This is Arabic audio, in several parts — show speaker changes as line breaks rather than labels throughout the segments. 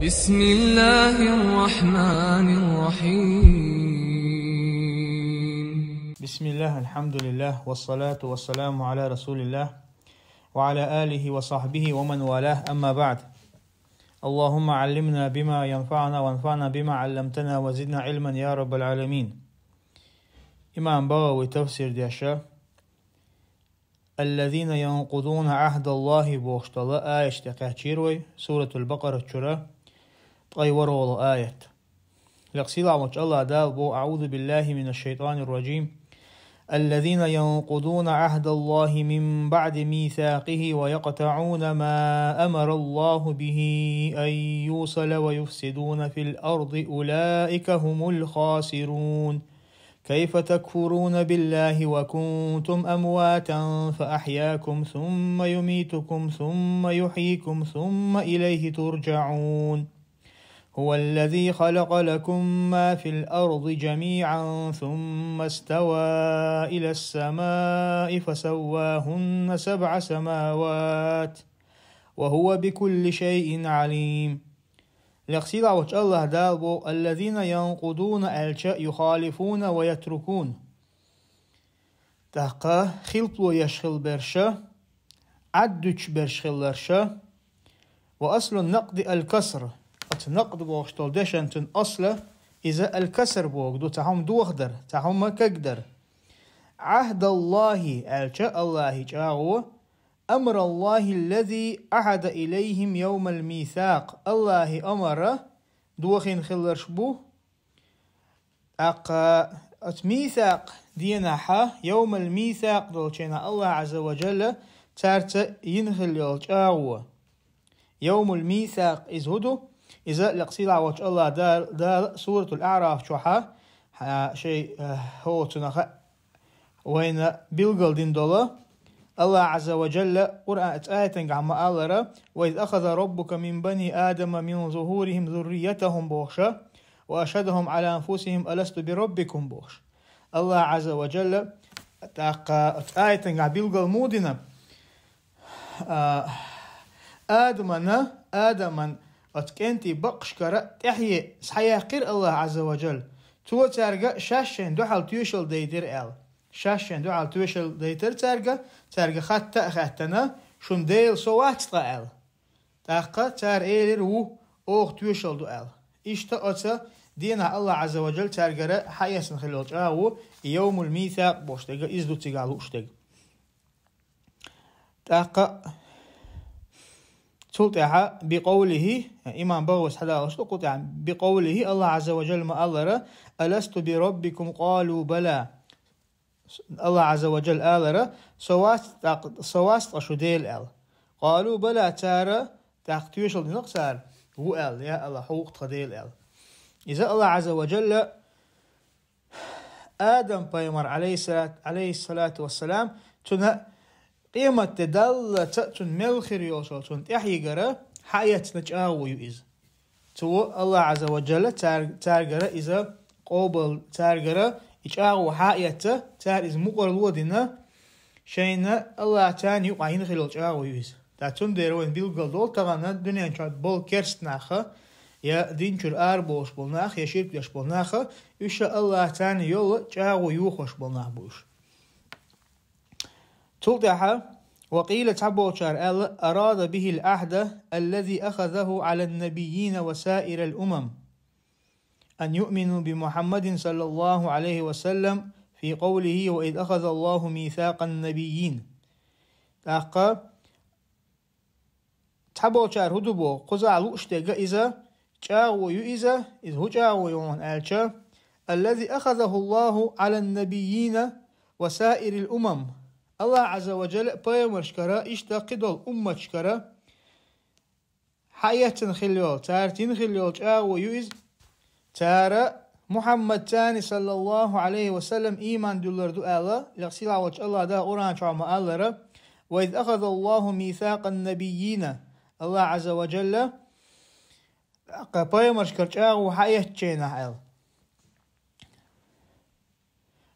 بسم الله الرحمن الرحيم.
بسم الله الحمد لله والصلاة والسلام على رسول الله وعلى آله وصحبه ومن والاه، أما بعد. اللهم علمنا بما ينفعنا وانفعنا بما علمتنا وزدنا علما يا رب العالمين. إمام بغوي تفسير ديشا الذين ينقضون عهد الله بوشتلا آية تقاتشيروي سورة البقرة تشرا طيورول آية لقصيلا وش الله دال بو أعوذ بالله من الشيطان الرجيم. الذين ينقضون عهد الله من بعد ميثاقه ويقطعون ما أمر الله به أن يوصل ويفسدون في الأرض أولئك هم الخاسرون. كيف تكفرون بالله وكنتم أمواتا فأحياكم ثم يميتكم ثم يحييكم ثم إليه ترجعون. هو الذي خلق لكم ما في الأرض جميعا ثم استوى إلى السماء فسواهن 7 سماوات وهو بكل شيء عليم. لقصيلا وش الله دالبو الذين ينقضون الشاء يخالفون ويتركون تحقا خلطو يشخل برشا عدوش برشخلرشا. وأصل النقد الكسر النقد بوغشتول دشنتن أصله إذا الكسر بوغدو تهم دوغدر تهم ما كقدر. عهد الله الشاء الله جاغو أمر الله الذي أحد إليهم يوم الميثاق. الله أمر دوخين خلرش بو ميثاق ديناحا يوم الميثاق دولشينا الله عز وجل تارت ينخل يلجاغو يوم الميثاق إزهدو إذا لقصيلا وش الله دار سورة الأعراف شوحا شيء هو تنخ وين بيلقل دين دولا الله عز وجل قرآن آية عم ألرا وإذ أخذ ربك من بني آدم من ظهورهم ذريتهم بوخشا وأشهدهم على أنفسهم ألست بربكم بوخش. الله عز وجل آية عم بيلقل مودنا آدمنا أتكنتي بقشكرة تحيي سحياقير الله عز وجل تو تارجع شاشن دوحل تيوشل ديدر ال شاشن دوحل تيوشل ديدر تارجع خاتنا شون ديل سوات قال تاقة تار إير و أوه تيوشل دو ال إشتا أتا دينا الله عز وجل تارجع حياسن خلوج يوم الميثاق بوشتجا إزدو تيجالو شتج تاقة تلتها بقوله إمام بوس حدا قطع بقوله الله عز وجل ما ألرا ألست بربكم قالوا بلى. الله عز وجل ألرا سواست أشديل ال قالوا بلى تارا تختيش النقصار هو ال يا الله حقوق تديل ال. إذا الله عز وجل آدم بيمر عليه الصلاة والسلام تنه قيمة تدل تأتون ملخر يوصل تون تحيي حياة نجاو يؤز تو الله عز وجل تارجرة إذا قبل تارجرة إجاو حياة تار إذا مقر الودنا شينا الله تاني يقعين خلال إجاو يؤز تأتون ديروين بيلقل دول طبعا الدنيا نشاد بول كرست ناخا يا دينشر أربوش بولناخ يا شرك يش بولناخا إشاء الله تاني يولا إجاو يوخوش بولناخ بوش. تلتها وقيل تعبوشار أراد به العهد الذي أخذه على النبيين وسائر الأمم أن يؤمنوا بمحمد صلى الله عليه وسلم في قوله وإذ أخذ الله ميثاق النبيين. تاقا تعبوشار هدوبو قزع لؤشتغ إذا جاو يؤذا إذ هو جاو يوم ألشا الذي أخذه الله على النبيين وسائر الأمم. الله عز وجل بيامر شكرا اشتاقدل أمة شكرا حياة خليول تارتين خليول جاو يؤز تارا محمد تاني صلى الله عليه وسلم إيمان دولار دو الله لغسيلا وجه الله دا قرآن شعما الله وإذ أخذ الله ميثاق النبيين. الله عز وجل بيامر شكرا جاو حياة جينا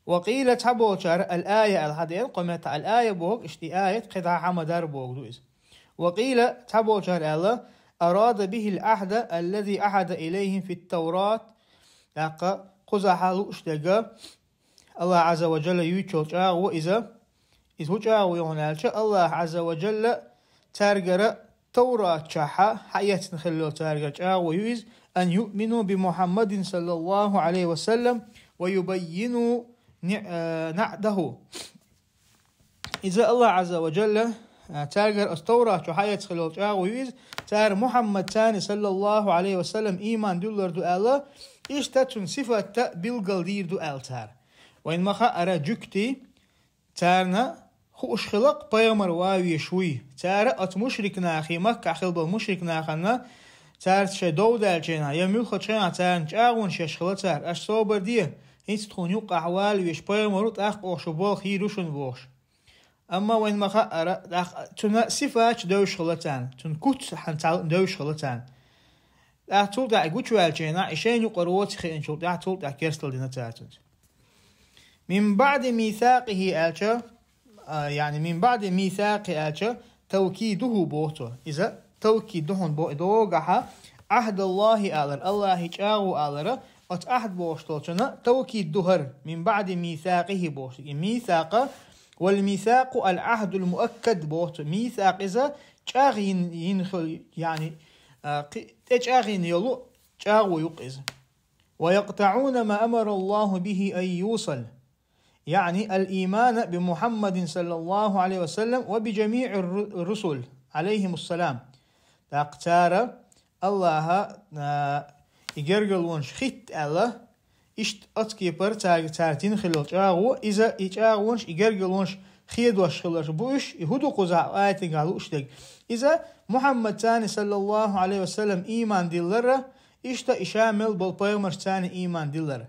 وقيل تحبوشار الآية الحديث قمت الآية بوك اشتي آية قطع حمدار بوك دوئز. وقيل تحبوشار الله أراد به العهد الذي عهد إليهم في التوراة قزح لؤشتغا الله عز وجل يوتشل جاغو إذا هو جاغو يونالش الله عز وجل تارجر توراة شاحة حياة نخلو تارجر جاغو يوز أن يؤمنوا بمحمد صلى الله عليه وسلم ويبينوا نعده. إذا الله عز وجل تارجر التوراة وحياة خلو جاغو يوز تار محمد تاني صلى الله عليه وسلم إيمان دولار دو الله إشتاتون صفة بالقلدير دو تار وإن مخا أرى جكتي تارنا خوش خلق بيامر واوي شوي تار أت مشرك ناخي مكة خلب المشرك ناخنا تار شي دو دالجينا يميل خدشنا تار جاغون شيش خلا تار أش صوبر ديه هيت تخون يوق أحوال ويش بيامرو تاخ أوشبول خيروشن بوش أما وين مخا أرى تنا صفات دوش خلتان تن كوت حنتال دوش خلتان أتول دا أقول والجينا عشان يقروت خين شو دا أتول دا كيرستل دينا تاتد من بعد ميثاقه ألشا يعني من بعد ميثاق ألشا توكيده بوتو إذا توكيدهن بوغها عهد الله آلر الله جاغو آلر أت عهد بوشتوشنا توكيد دهر من بعد ميثاقه بوشت ميثاق والميثاق العهد المؤكد بوتو ميثاق إذا جاغين ينخل يعني تجاغين يلو جاغو يقز ويقطعون ما أمر الله به أن يوصل يعني الإيمان بمحمد صلى الله عليه وسلم وبجميع الرسل عليهم السلام تقتار الله يجرجلونش خيت الله إشت أتكيبر تارتين خلال جاغو إذا إجاغونش يجرجلونش خيد وشخلش بوش يهودو قزع آيات قالوش دق إذا محمد تاني صلى الله عليه وسلم إيمان دلره إشت إشامل بالبيمر تاني إيمان دلره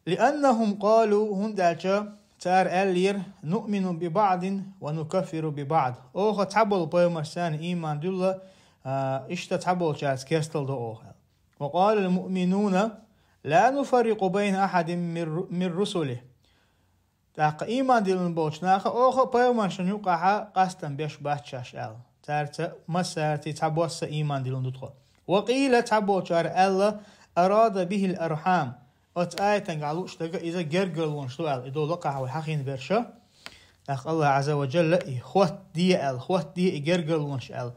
لأنهم قالوا هندالجا تار ألير نؤمن ببعض ونكفر ببعض أوه تعبوا البيمر تاني إيمان دلره إشت تعبوا جاز كيستل دو وقال المؤمنون لا نفرق بين أحد من رسله تاق إيمان دلن بوشناخ أوه بيمر شنوقها قاستن بيش باتشاش أل تارت مسارتي تعبوس إيمان دلن دتخل وقيل تعبو جار الله أراد به الأرحام أت آية قالوش تجا إذا جرجلون شو قال إذا لقى وحقين برشة أخ الله عز وجل إخوات دي إخوات دي جرجلون شال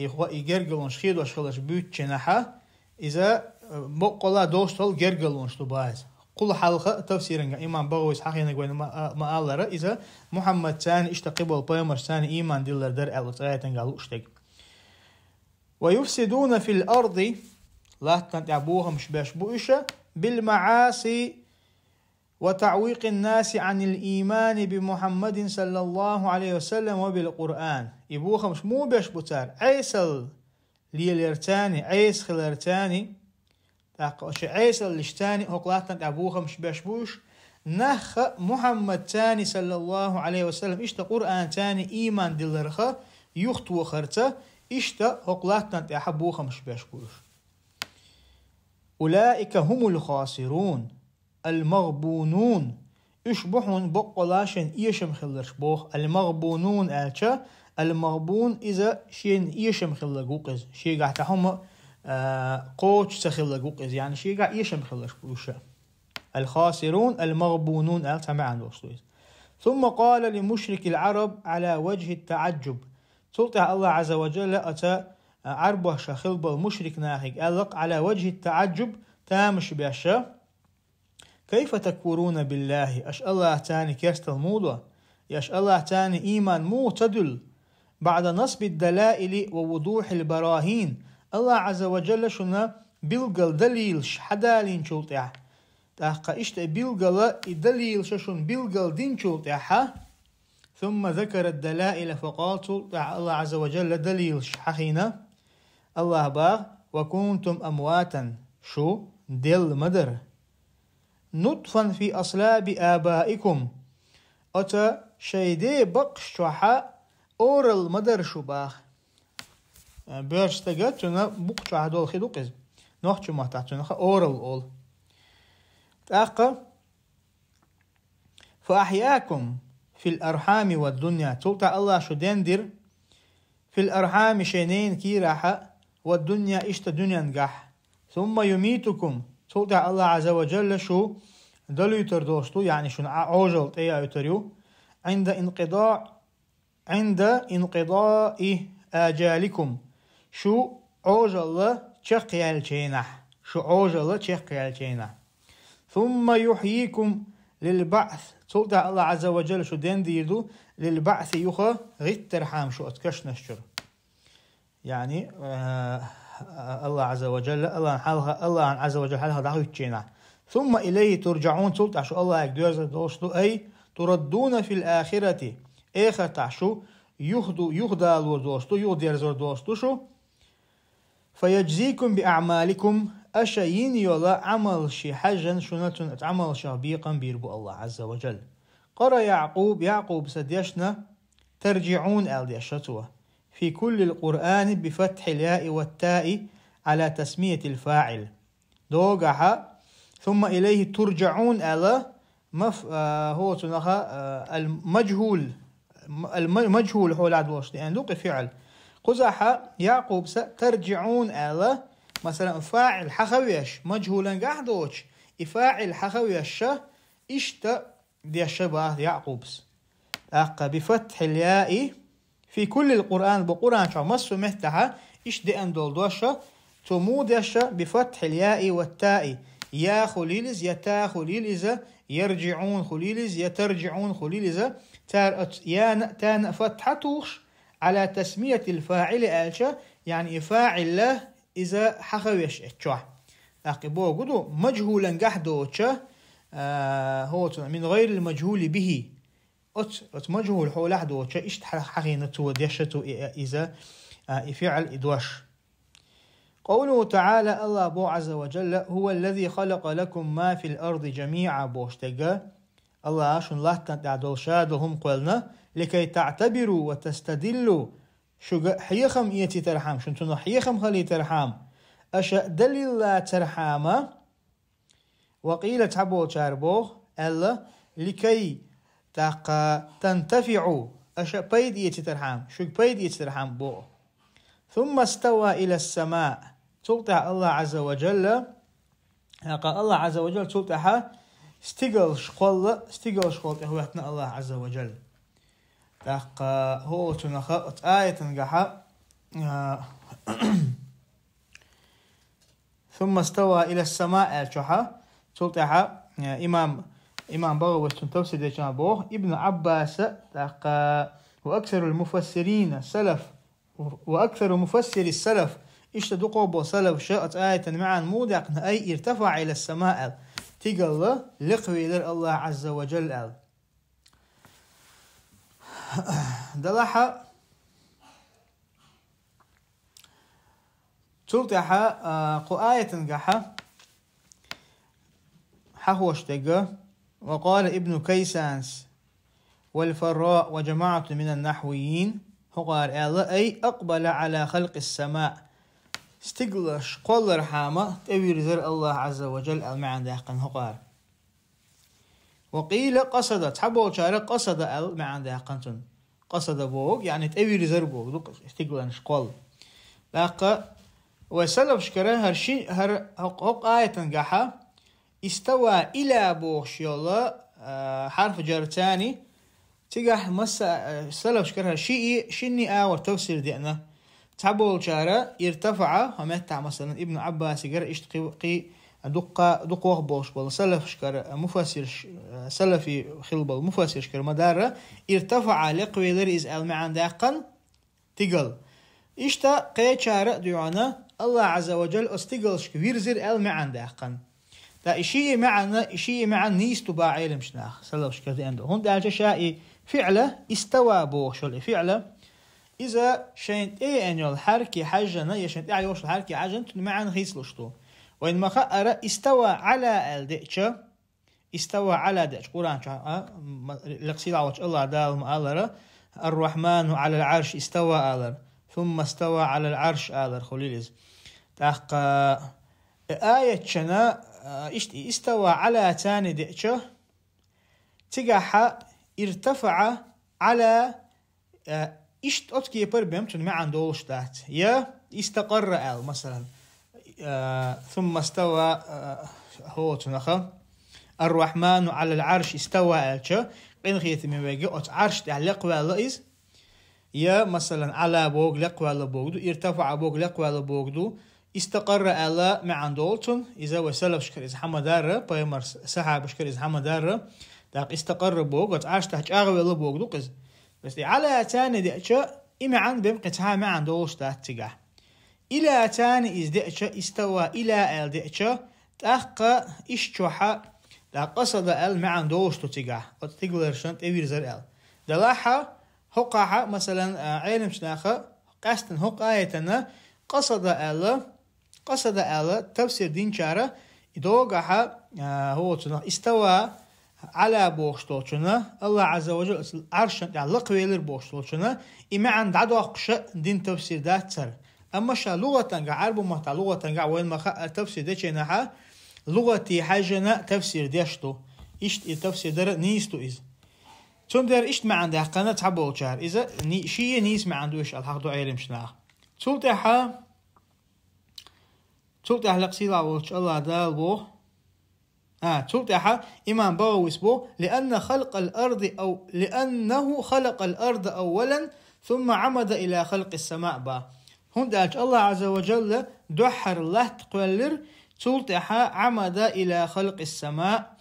إخوات جرجلون شخيد وشخلش بيت جناحة إذا بقلا دوستل جرجلون شو باز كل حلقة تفسيرنا إمام بغويس حقين قوين ما الله إذا محمد ثاني اشتقبل بيمر ثاني إيمان دلر در الله آية قالوش تجا ويفسدون في الأرض لا تنتعبوهم شباش بوشة بالمعاصي وتعويق الناس عن الإيمان بمحمد صلى الله عليه وسلم وبالقرآن يبوهم مو باش بوتار عيسل ليلرتاني عيس خلرتاني عيسل لشتاني هقلاتنا أبوهم شباش بوش نخ محمد تاني صلى الله عليه وسلم إشتا قرآن تاني إيمان دلرخة يخت وخرته إشتا هقلاتنا أحبوهم شباش بوش أولئك هم الخاسرون المغبونون يشبحون بقلاشن إيشم خلرش بوخ المغبونون آتشا المغبون إذا شين إيشم خلقوقز شي قاعد هم قوش سخلقوقز يعني شي قاعد إيشم خلرش بوشا الخاسرون المغبونون آتشا معا وصلويز ثم قال لمشرك العرب على وجه التعجب سلطة الله عز وجل أتى عربه شخلب المشرك ناهيك ألق على وجه التعجب تامش باشا كيف تكفرون بالله أش الله تاني كيست الموضوع يش الله تاني إيمان مو تدل بعد نصب الدلائل ووضوح البراهين الله عز وجل شنا بلغل دليل حدالين شلطع تاقا اشت بلغل دليل ششن بلغل دين شلطع ثم ذكر الدلائل فقال الله عز وجل دليل حخينا الله باغ وكنتم أمواتا شو دل مدر نطفا في أصلاب آبائكم أتا شيدي بقش شوحا أورل مدر شو باغ بيرش تغت تنا بق شوحا دول خيدو قز نوخ ما تحتنا أورل أول تاقا فأحياكم في الأرحام والدنيا تلتا الله شو دندر في الأرحام شينين كي راحة والدنيا إشت دنيا نجح ثم يميتكم تلتع الله عز وجل شو دلو يتردوستو يعني شو عوجل تيا يتريو عند انقضاء آجالكم شو عوجل تشقيال تشينح شو عوجل تشقيال تشينح ثم يحييكم للبعث تلتع الله عز وجل شو دين ديردو للبعث يخا غيت ترحام شو اتكش نشر يعني الله عز وجل الله عز وجل حالها دعوه تشينح ثم إليه ترجعون تلتع شو الله يقدر دوستو أي تردون في الآخرة آخر تعشو يهدى الوردوستو يهدى الوردوستو شو فيجزيكم بأعمالكم أشيين يولا عمل شي حجا شنة عمل شابيقا بيربو الله عز وجل قرأ يعقوب سديشنا ترجعون الديشتوه في كل القرآن بفتح الياء والتاء على تسمية الفاعل دوغها ثم إليه ترجعون على هو تنخا المجهول هو العدوش لأن دوق فعل قزحة يعقوب ترجعون على مثلا فاعل حخويش مجهولا قحدوش فاعل حخويش إشتا دي الشبه يعقوبس بفتح الياء في كل القرآن بقرآن شو مصر محتها إيش دي أندول دوشة تمودش بفتح الياء والتاء يا خليلز يتا خليلز يرجعون خليلز يترجعون خليلز تان فتحتوش على تسمية الفاعل آلشة يعني فاعل له إذا حخويش اتشوح أقبوه قدو مجهولا قحدو هو من غير المجهول به أت مجهول حول أحدو إيش حقينته وديشته إذا فعل إدواش قوله تعالى الله بو عز وجل هو الذي خلق لكم ما في الأرض جميعا بوشتقى الله عشان الله تعدل شادهم قلنا لكي تعتبروا وتستدلوا شو حيخم إيتي ترحم شنتو حيخم خلي ترحم أشأ دليل لا ترحم وقيل تحبو تشاربوه ألا لكي تنتفعوا أشأ بيد إيتي ترحم شو بيد إيتي ترحم بو ثم استوى إلى السماء تلتع الله عز وجل الله عز وجل تلتعها استقل شقل إخواتنا الله عز وجل هو تنخط آية تنقحها ثم استوى إلى السماء الشحة تلتعها إمام بغوي تنتوسد جنابوه ابن عباس وأكثر المفسرين السلف وأكثر مفسر السلف اشتدقوا بسلف شاءت آية معا مودق أي ارتفع إلى السماء تقل لقوي الله عز وجل دلحة تلتحة قآية قحة حهوش تقى وقال ابن كيسانس والفراء وجماعة من النحويين هقار أي أقبل على خلق السماء استقلش قول رحامة تأوير زر الله عز وجل المعنى دهقن هقار وقيل قصد تحبوا شارع قصد المعنى دهقن قصد بوق يعني تأوير زر بوق استقلش قول لاقى وسلف شكره هرشي هق آية تنقحة استوى إلى بوق شيالله حرف جر تاني تيجح مسا سلف شكرها شني آور تفسير دينا تحبول شارع يرتفع همتع مثلا ابن عباس يقرأ اشتقي دق وخبوش بل سلف شكر مفسر سلفي خلبل مفسر شكر مدارة يرتفع لقوي لرئيز المعان داقن تقل اشتا قيد شارع ديوانا الله عز وجل استقل شكوير زر المعان داقن دا إشي معنا نيس تباع علم شناخ سلف شكر دي عنده هون داجة شائي فعله استوى بوشل فعله إذا شنت إيه أنيول حركي حاجنا يشنت إيه يوصل حركي حاجن معنا غيسلشتو وإن ما خأر استوى على الدئشة استوى على دئش قرآن لقصيد عوج الله دال مآلرة الرحمن على العرش استوى آلر ثم استوى على العرش آلر خليلز تاق آية شنا استوى على تاني دئشة تقاح ارتفع على إشت أتكي بربهم تون ما عندوش تحت يا استقر أل مثلا ثم استوى هو تنخا الرحمن على العرش استوى ألش قين خيث من بيجي عرش تعلق ولا يا مثلا على بوق لق ولا بوقدو ارتفع بوق لق ولا بوقدو استقر ألا مع عندولتون إذا وسلف شكر إذا حما دارة بايمر سحاب شكر إذا حما دارة داق استقر بوق وتعرش تحت أغوى ولا بوقدو قز بس على تاني دأشة إما عن بمقتها ما عندولش تحت تجاه إلى تاني إز دأشة استوى إلى أل دأشة تأخ إشتوحة دا قصد أل ما عندولش تجاه وتقولر شنت أبير زر أل دلاحة هقعة مثلا علم شناخة قصدن هقايتنا قصد أل تفسير دين شارة إدوغها هو استوى على بوشتوشنا الله عز وجل عرش يعني لقويلر بوشتوشنا إما عند عدو أقش دين تفسير ده سر أما شا لغة تنقع عرب محتى لغة تنقع وين ما تفسير ده شنها لغتي حاجنا تفسير ديشتو إشت التفسير ده نيستو إز ثم در إشت ما عنده قناة حبول شار إذا شيء نيس ما عنده إيش الحق دو علم شناه تلتها لقصيلا وش الله دال بو تلتها إمام باويس بو لأنه خلق الأرض أولا ثم عمد إلى خلق السماء با هون دالش الله عز وجل دحر الله تقولر تلتها عمد إلى خلق السماء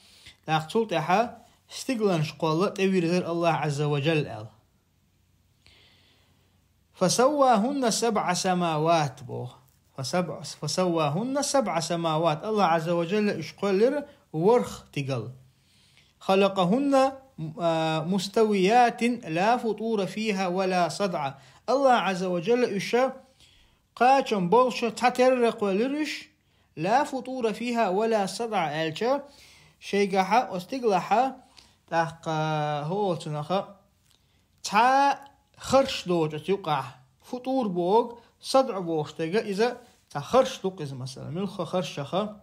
لاق تلتها استقلن شقوله تبير الله عز وجل فسواهن 7 سماوات بو فسواهن 7 سماوات الله عز وجل اشقلر ورخ تقل خلقهن مستويات لا فطور فيها ولا صدع الله عز وجل اشا قاچن بولش تترق ولرش لا فطور فيها ولا صدع الچا شيغها استقلها تاق هو تنخا تا خرش دوج يقع فطور بوغ صدع بوغ تيجا إذا تخرش توقز مثلا ملخ خرشخة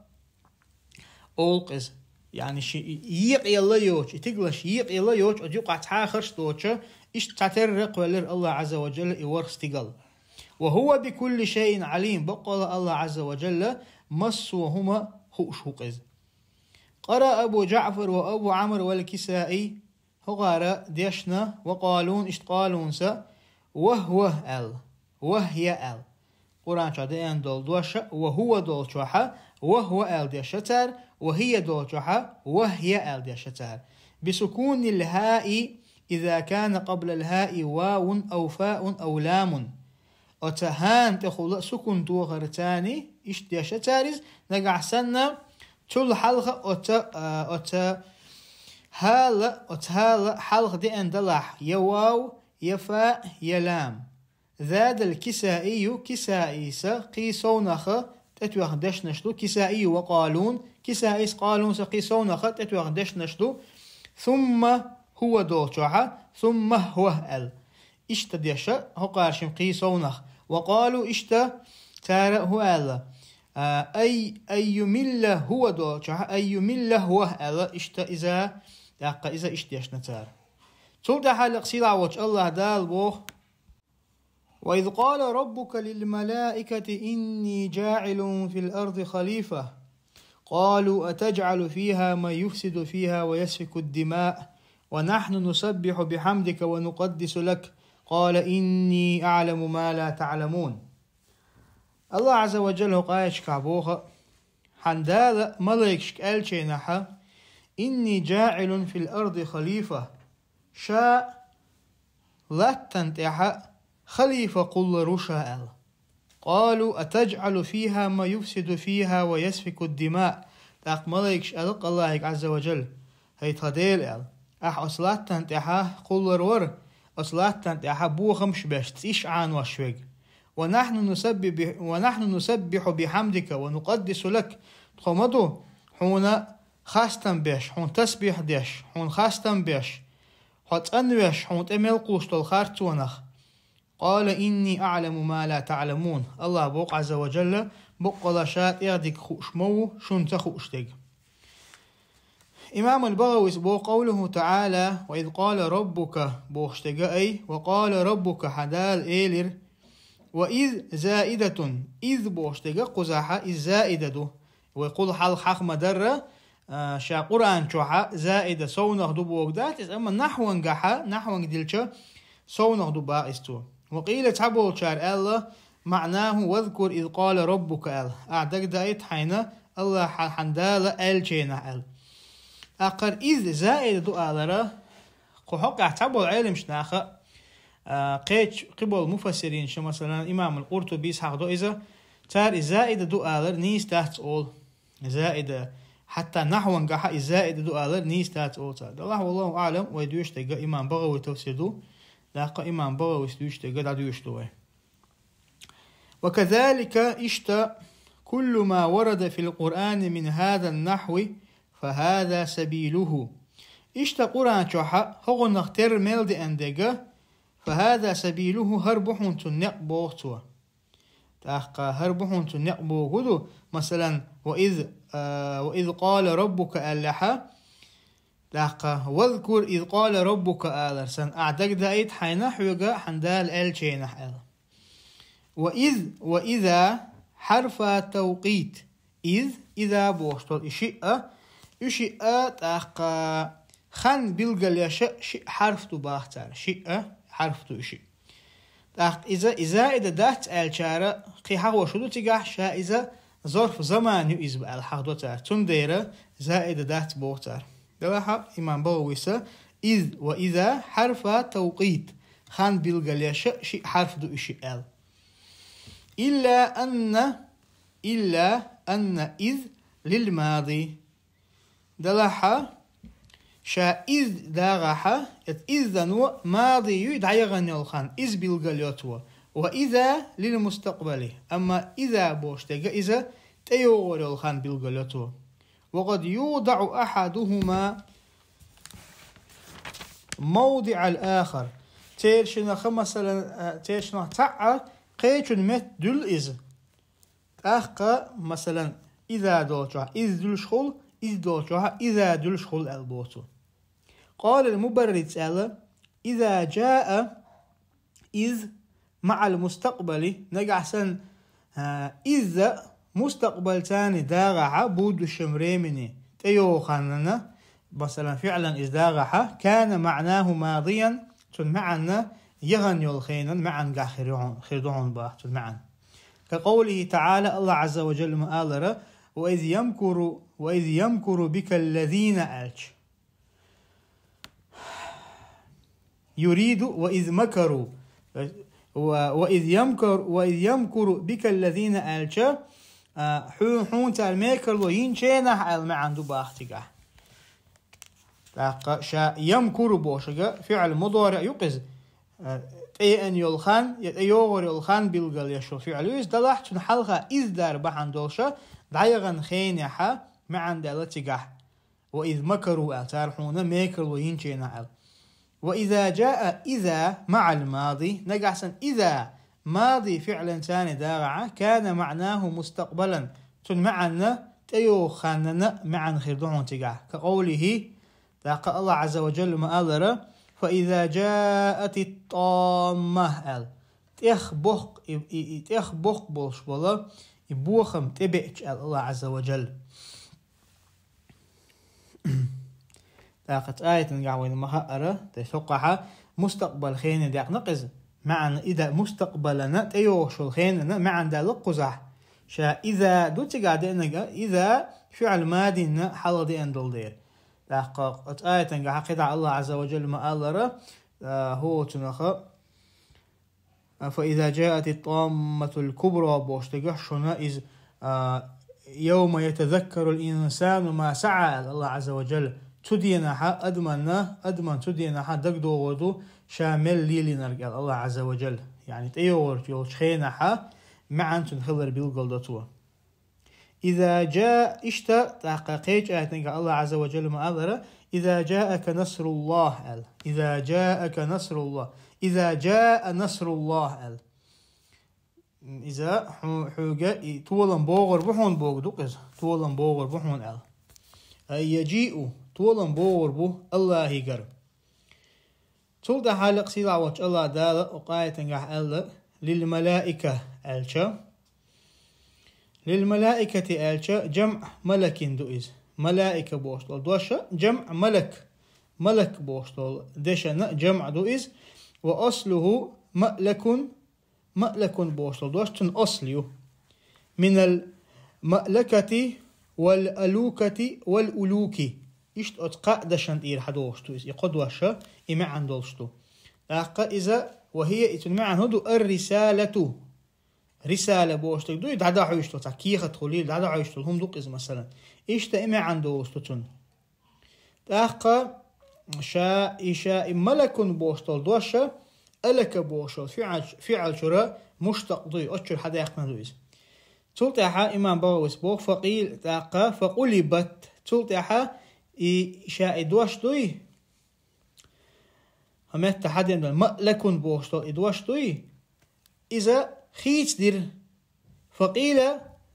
أولقز يعني شيء يق يلا يوج تقلش يق يلا يوج يقع تا خرش دوج إيش تعترق ولر الله عز وجل يورس تقل وهو بكل شيء عليم بقول الله عز وجل مس وهما خوقز قرأ أبو جعفر وأبو عمرو والكسائي هغارة ديشنا وقالون اشتقالون سا وهي ال قرآن شادين دول دوشة وهو دول شوحة وهو ال ديشتر وهي دول شوحة وهي ال ديشتر بسكون الهاء إذا كان قبل الهاء واو أو فاء أو لام أتهان تخل سكون دوغرتاني إش ديشترز نقع سنة تل حلقة أتهال حلقة دي اندلح يواو يفاء يلام ذاد الكسائي كسائيس قيسونخ تتوخ دشنشلو كسائي وقالون كسائيس قالون سقيسونخ تتوخ دشنشلو ثم هو دوشوحة ثم هو ال إشتا ديشا هو قارشم قيسونخ وقالوا إشتا تارا هو ال أي ملة هو دوشوحة أي ملة هو ال إشتا إذا إشتيشنا تار تلتا حلق سيلا وش الله دال بوه وإذ قال ربك للملائكة إني جاعل في الأرض خليفة قالوا أتجعل فيها من يفسد فيها ويسفك الدماء ونحن نسبح بحمدك ونقدس لك قال إني أعلم ما لا تعلمون الله عز وجل قايش كعبوها حندال ملائكش ألشينها إني جاعل في الأرض خليفة شاء لا تنتحى خليفة قل رشاء قالوا أتجعل فيها ما يفسد فيها ويسفك الدماء تاق ملايكش ألق الله عز وجل هي تديل أصلات تنتحى قل رور أصلات تنتحى بوخمش باش تيش عان وشوق ونحن نسبح بحمدك ونقدس لك تخمدو حونا خاستن بيش حون تسبيح ديش حون خاستن بيش حط أنويش حون تميل قوشتو الخارتونخ قال إني أعلم ما لا تعلمون الله بوق عز وجل بق لا شات يغدك خوش مو شون تخوشتك إمام البغوي بو قوله تعالى وإذ قال ربك بوشتقأي وقال ربك حدال إيلر وإذ زائدة إذ بوشتقأ قزاحة إذ زائدة ويقول حال حق مدرة شا قرآن شوحة زائدة سونغ دو بوغدات أما نحوان قحة نحوان دلشة سونغ دو باقستو وقيل تعبو شار الله معناه واذكر إذ قال ربك أل أعدك دايت حين الله حندال أل شينا أل أقر إذ زائد دو ألرا قحق اعتبوا العلم شناخة قيش قبل مفسرين شو مثلا إمام القرطبي حق دو إذا تار زائد دو ألر نيس تحت أول زائد حتى نحو نجح زائد دو ألر نيس تحت أول تار الله والله أعلم ويدوش تجا إمام بغوي توسيدو لاقى إمام بغوي يدوش تجا دعوش توه وكذلك اشتا كل ما ورد في القرآن من هذا النحو فهذا سبيله اشتا قرآن شوحا هو نختار ميلد اندقا فهذا سبيله هربحون تنق بوغتوا تاقا هربحون تنق بوغدو مثلا وإذ قال ربك ألحا تاقا واذكر إذ قال ربك ألرسن أعدك دايت حينا حوغا حندال الشينح أل وإذا حرف توقيت إذا بوشتول إشيء تاقا خان بلغل يشاء شيء حرف تباختار شيء حرف تو إشي إذا دات الشارع قي حقو شدو تيجاه شا إذا ظرف زمان يؤذ بالحق دوتار تندير زائد دات بوختار دلها إمام بغويسا إذ وإذا حرف توقيت خان بلغل يشاء شيء حرف دو إشي أل إلا أن إذ للماضي دلها شا إذ داغحة إذ ذنو ماضي يدعيغن يلخان إذ بالغليوتوا وإذا للمستقبل أما إذا بوشتغ إذا تيوغر يلخان بالغليوتوا وقد يوضع أحدهما موضع الآخر تيرشنا مثلا تيرشنا تعا قيتشن مت دل إذ أخا مثلا إذا دوتوا إذ دل شخول إذ دوتوا إذا دل شخول البوتو قال المبرد إذا جاء إذ مع المستقبل نجعسن إذا مستقبل تاني داغع بود الشمريمني تيو خاننا مثلا فعلا إذ داغع كان معناه ماضيا تن معنا يغن يلخينا معا خيردون باه تن معا كقوله تعالى الله عز وجل مآلرة وإذ يمكر بك الذين ألش يريد وإذ مكروا وإذ يمكر بك الذين ألشا حون تالميكر وين شينح المعن دباختك شا يمكر بوشك فعل مضارع يقز أي أن يلخان يغور يلخان بالقل يشو فعل يز دلح تنحلها إذ دار بحن دولشا دعيغن خينيحا معن دالتك وإذ مكروا أتارحون ميكر وين شينح وإذا جاء إذا مع الماضي نقعسن إذا ماضي فعلا ثاني داغعة كان معناه مستقبلا تن معنا تيو خاننا معا خيردون تقع كقوله تاقى الله عز وجل ما أذر فإذا جاءت الطامة تخبخ بولش بولا يبوخم تبعش الله عز وجل تاقت آية نقعوين مهارة تسوقها مستقبل خين داق نقز معنا إذا مستقبلنا تيوشو الخين معنا دا لقزح شا إذا دوتي قاعدين إذا فعل مادي حل دي اندول دير تاقت آية نقع قطع الله عز وجل ما ألره هو تنخ فإذا جاءت الطامة الكبرى بوشتقح شنائز يوم يتذكر الإنسان ما سعى الله عز وجل تدينها أدمن تدينها دقدو ودو شامل ليلي نرجع الله عز وجل يعني تيور يلشخينها معا تنخلر بالقلدتوا إذا جاء اشتا تحقيق آياتنك الله عز وجل مؤذرة إذا جاءك نصر الله إذا جاءك نصر الله إذا جاء نصر الله إذا حوجا طولا بوغر بحون بوغ دقز طولا بوغر بحون أي يجيء طولن بوربو الله يقر تولد حالق سيلا وش الله دال وقاية تنقح ألا للملائكة ألشا للملائكة ألشا جمع ملك دوئز ملائكة بوشتول دوشا جمع ملك بوشتول دشنا جمع دوئز وأصله مألك بوشتول دوشتن أصليو من المألكة والألوكة والألوكي إشت أتقاء دشن إير حدوشتو إز يقدوشا إما عندوشتو أقا إذا وهي إتنمع عن هدو الرسالة رسالة بوشتو دو يدعدا عيشتو تاكيخة خليل دعدا عيشتو هم دوق إز مثلا إشت إما عندوشتو تن أقا إشاء ملك بوشتو دوشا ألك بوشتو فعل شراء مشتق دوي أتشر حدايقنا دويز تلتحا إمام بغوث بوغ فقيل تاقا فقلبت تلتحا إشاء دوش دوي همت تحدين مألكن بوشتو إدوش دوي إذا خيت دير فقيل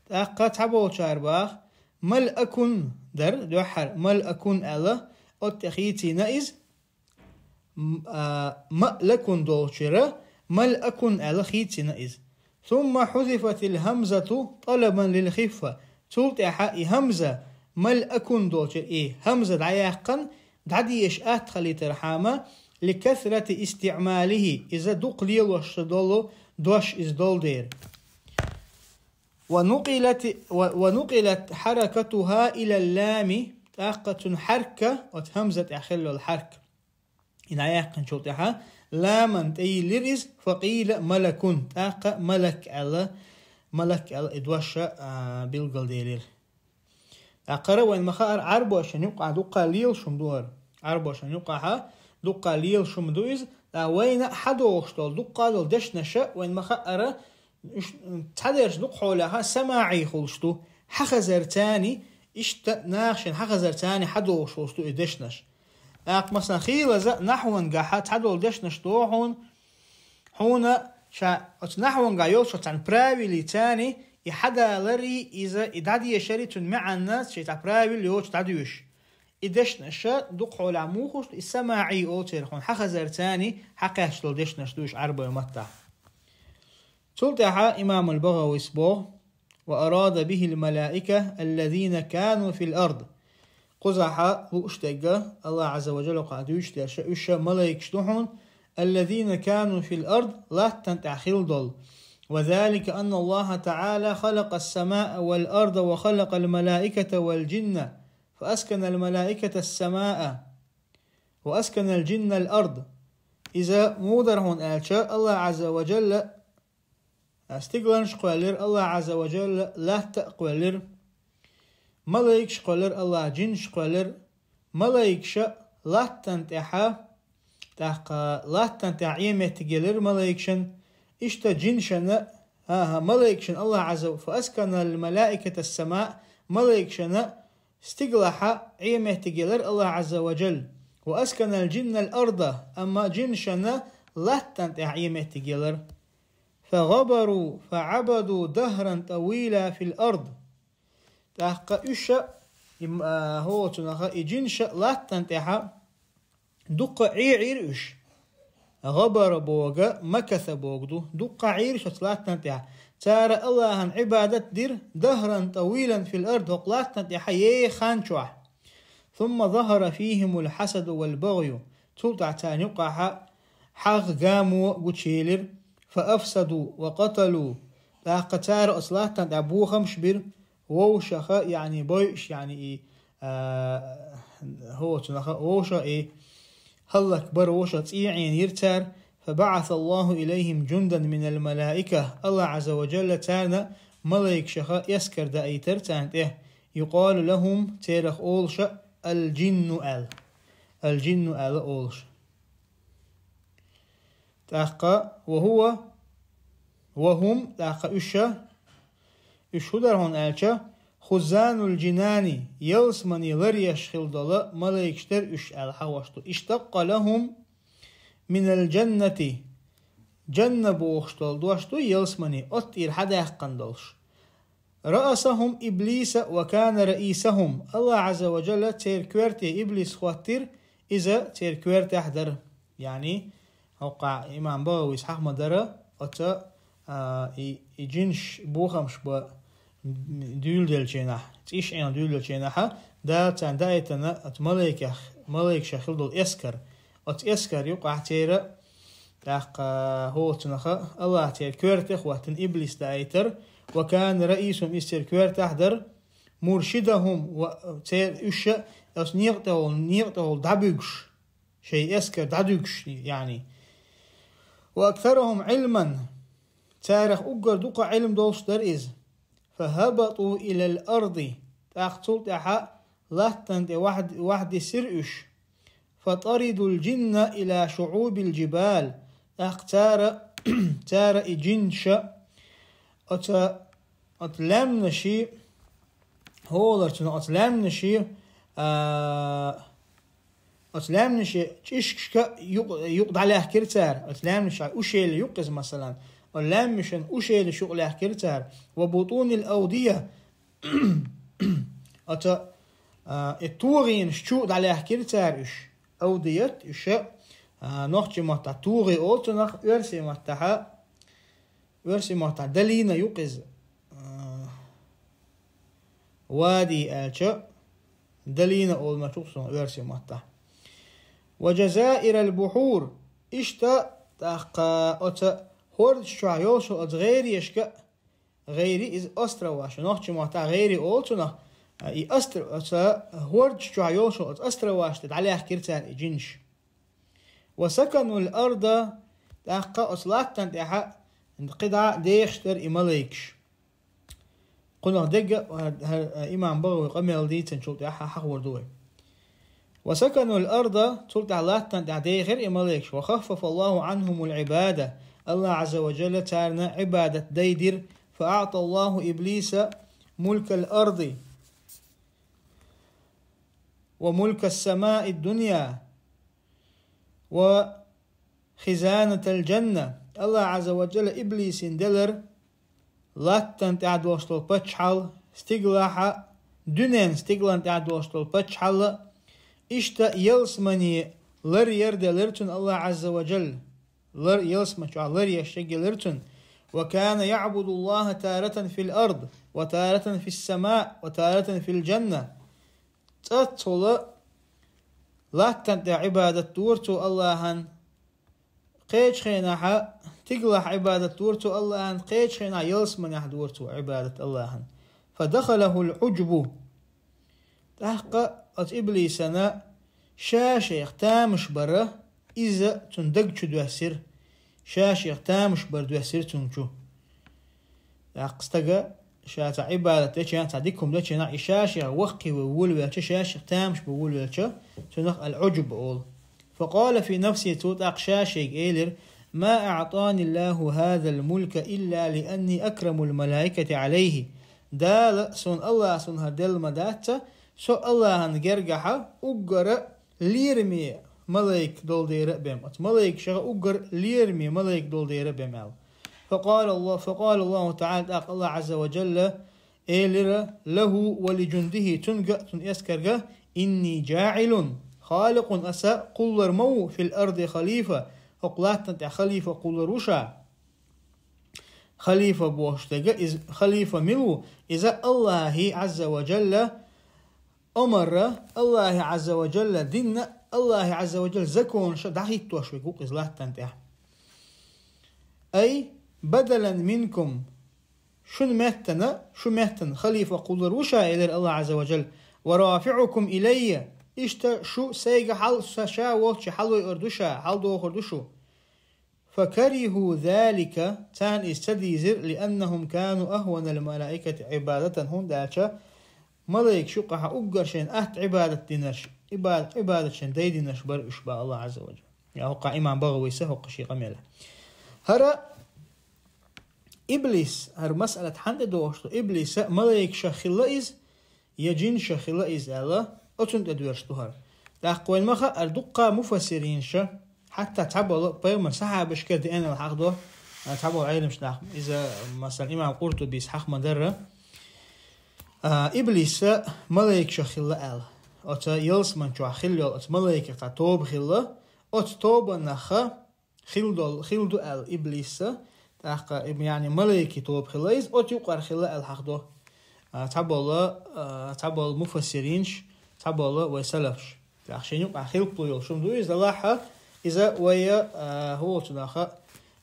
تاقا تحبو شارباخ ملأكن در دوحر ملأكن ألا أتخيتي نائز مألكن دوشرة ملأكن ألا خيتي نائز ثم حذفت الهمزة طلبا للخفة تلتحا همزة ملأكن دوشر همزة دعياقا دعديش أدخل ترحامة لكثرة استعماله إذا دق ليل وشدولو دوش إز دول دير ونقلت حركتها إلى اللام طاقة حركة وهمزة أخلو الحركة إن عياقا شلتها لاما تي لرز فقيل ملكن طاقة ملك الله إدوش بالقل دير أقرأ وإن مخار عربو عشان يقع دقا ليل شم دور عربو عشان يقع دقا ليل شم دويز وين حدوشتول دقا دول دش نشا وإن مخار تحدرش دق حولها سماعي خلشتو حخزر تاني إشت ناخشن حخزر تاني حدوشتو إدشنش مثلا خيلة نحوان قاحة تحدول دشنش دوحون هنا شا نحوان قايوشو تان براوي لي تاني يحدا لري إذا إدادي يشاريتون مع الناس شي تعبراوي اللي هو تداديوش إدشنش دق حول عموخوش السماعي أوتر خون حخزر تاني حقاش لو دشنش دوش عربو يمتع تلتحى إمام البغوي سبوه وأراد به الملائكة الذين كانوا في الأرض قزحة واشتقى الله عز وجل قاعد يشتى ملائك شتوحون الذين كانوا في الأرض لا تنتعخيل ضل وذلك أن الله تعالى خلق السماء والأرض وخلق الملائكة والجن فأسكن الملائكة السماء وأسكن الجن الأرض إذا مودرهن آلشاء الله عز وجل استقلنش قوالر الله عز وجل لا تقوالر ملايك شقولر الله جن شقولر ملايك شا لا تنتحا تحقا لا تنتع يمت جلر ملايك شن اشتا جن شن ملايك شن الله عز وجل فأسكن الملائكة السماء ملايك شن استقلحا يمت جلر الله عز وجل وأسكن الجن الأرض أما جن شن لا تنتع يمت جلر فغبروا فعبدوا دهرا طويلا في الأرض تحقا إشا هو تنخا إجنش لا تنتحا دق عير إش غبر بوغا مكث بوغدو دق عير شت لا تنتحا تارى الله عن عبادة دير دهرا طويلا في الأرض وقلا تنتحا يخانشوح ثم ظهر فيهم الحسد والبغي تلتع تاني يقع حق قاموا قتشيلر فأفسدوا وقتلوا تحقا تارى أصلا تنتحا بوخم شبير ووشخا يعني بويش يعني إيه هو تنخا ووشا إيه هلك بر ووشا تيعين يرتار فبعث الله إليهم جندا من الملائكة الله عز وجل تانا ملايك شخا يسكر دا أيتر تانت إيه يقال لهم تيرخ أولشا الجن أولش تاقا وهم تاقا إشهدرهن آلشا خزان الجنان يلسمني لريش خلدلا ملايكشتر إش الحواشتو اشتق لهم من الجنة جنة بوخشتل دوشتو يلسمني أتير حدا يحقن دلش رأسهم إبليس وكان رئيسهم. الله عز وجل تيركويرتي إبليس خواتر إذا تيركويرتي أحضر، يعني وقع إمام بغوي إسحاق مدرة أتا يجنش بوخمش با دول دل جناح تيش عين دول دل جناح دا تان دايتنا أت ملائك شخل دول إسكر أت إسكر يقع تيرا تاق هو تنخا الله تيركويرتي خواتن إبليس دايتر وكان رئيسهم استركوير تحضر مرشدهم وتير إشة أس نيقته دابوكش شيء أسكر دادوكش يعني. وأكثرهم علما تاريخ أقر دوقع علم دولش در إز فهبطوا إلى الأرض تأخطل تحا لاتن واحد سرئش فطردوا الجن إلى شعوب الجبال أختار تار إجنش أتلام نشي هولرتن أتلام نشي أتلام نشي إشكا يقض عليه كرتار أتلام نشي أشيل يقز مثلا أتلام مشان أشيل شغل عليه كرتار وبطون الأودية التورين شو عليه كرتار إش أودية إش نحكي متى توري أوتنخ ورسي متى دلينا يقز وادي ألشا دلينا أول ما تقصون ورسي متى. وجزائر البحور إشتا تاقا أتا هورد شعيوشو أت غيري يشكا غيري إز أسترواش نحكي متى غيري أوتنخ أستر أتا هورد شعيوشو أت أسترواش تدعليه كرتان إجنش. وسكنوا الأرض تاقا أصلاتن تاقا قطع ديشتر إماليكش قلنا دقة إمام بغوي قميل ديتن شلت أحا حقور دوي. وسكنوا الأرض تلت علاتن تعديخر إماليكش وخفف الله عنهم العبادة. الله عز وجل تارنا عبادة ديدر فأعطى الله إبليس ملك الأرض وملك السماء الدنيا وخزانة الجنة. الله عز وجل إبليس دلر لاتن تعد وشتل بتشحل استقلاحا دونين استقلان تعد وشتل بتشحل إشتا يلسمني لر يرد لرتن الله عز وجل لر يلسمن لر يشتق لرتن. وكان يعبد الله تارة في الأرض وتارة في السماء وتارة في الجنة. تطل لاتن عبادة دورتو اللهن قيش خيناها تقلح عبادة دورتو اللهن قيش خينا يلسمن يحدورتو عبادة اللهن. فدخله العجب تحقق إبليسنا شاشيخ تامش بره إذا تندق دوسر شاشيخ تامش بر دوسر تنجو أقصتقى شاتا عبادة تشينا تعديكم لتشينا شاشيخ وقي وول ويلش شاشيخ تامش بول ويلش تنخ العجب أول. فقال في نفسه توتاق شاشيخ إيلر ما أعطاني الله هذا الملك إلا لأني أكرم الملائكة عليه. دال سن الله سن هدل مداتا سو الله هنجرجها أجر ليرمي ملاك دول دير بمت ملاك شغ أجر ليرمي ملاك دول دير بمال. فقال الله تعالى الله عز وجل إيلر له ولجنده تنجأ تنسكرجه إني جاعل خالق أساء قل مو في الأرض خليفة أقلات خليفة قل رشا خليفة بوشتجا خليفة ملو إذا الله عز وجل أمر الله عز وجل دين الله عز وجل زكون دحيت وشويكوك إزلات تنتح أي بدلا منكم شو مهتن خليفة قل رشا إلى الله عز وجل ورافعكم إلي إشتا شو سيغ حل سشا وقت حلو إردوشا حل دو خردوشو. فكرهوا ذلك تان استديزر لأنهم كانوا أهون الملائكة عبادة هم داشا ملايك شقها أقرشين أهت عبادة دينش عبادة شن دي دينش بر إشباء الله عز وجل. يعني هو إمام بغوي سهو قشي قميلة هرا إبليس هر مسألة حند دوشتو إبليس ملايك شخلائز يجين شخلائز الله أتون تدويرشتو هر لأقوى المخا الدقة مفسرين شا حتى تعبوا بيوم صحابش كده أنا الحق ده تعبوا عيلمش إذا مثلا إمام قرطبي إسحاق مدرة إبليس ملاك شخيل أل أت يلس من شو خيل أت ملاك تعتوب خيل أت توب نخ خيل دو أل إبليس تاق يعني ملاك توب خيل أت يقر خيل أل حقده تبال مفسرينش تبال وسلفش عشان يقع خيل بليل شو مدو إذا لاحة إذا ويا هو تناخ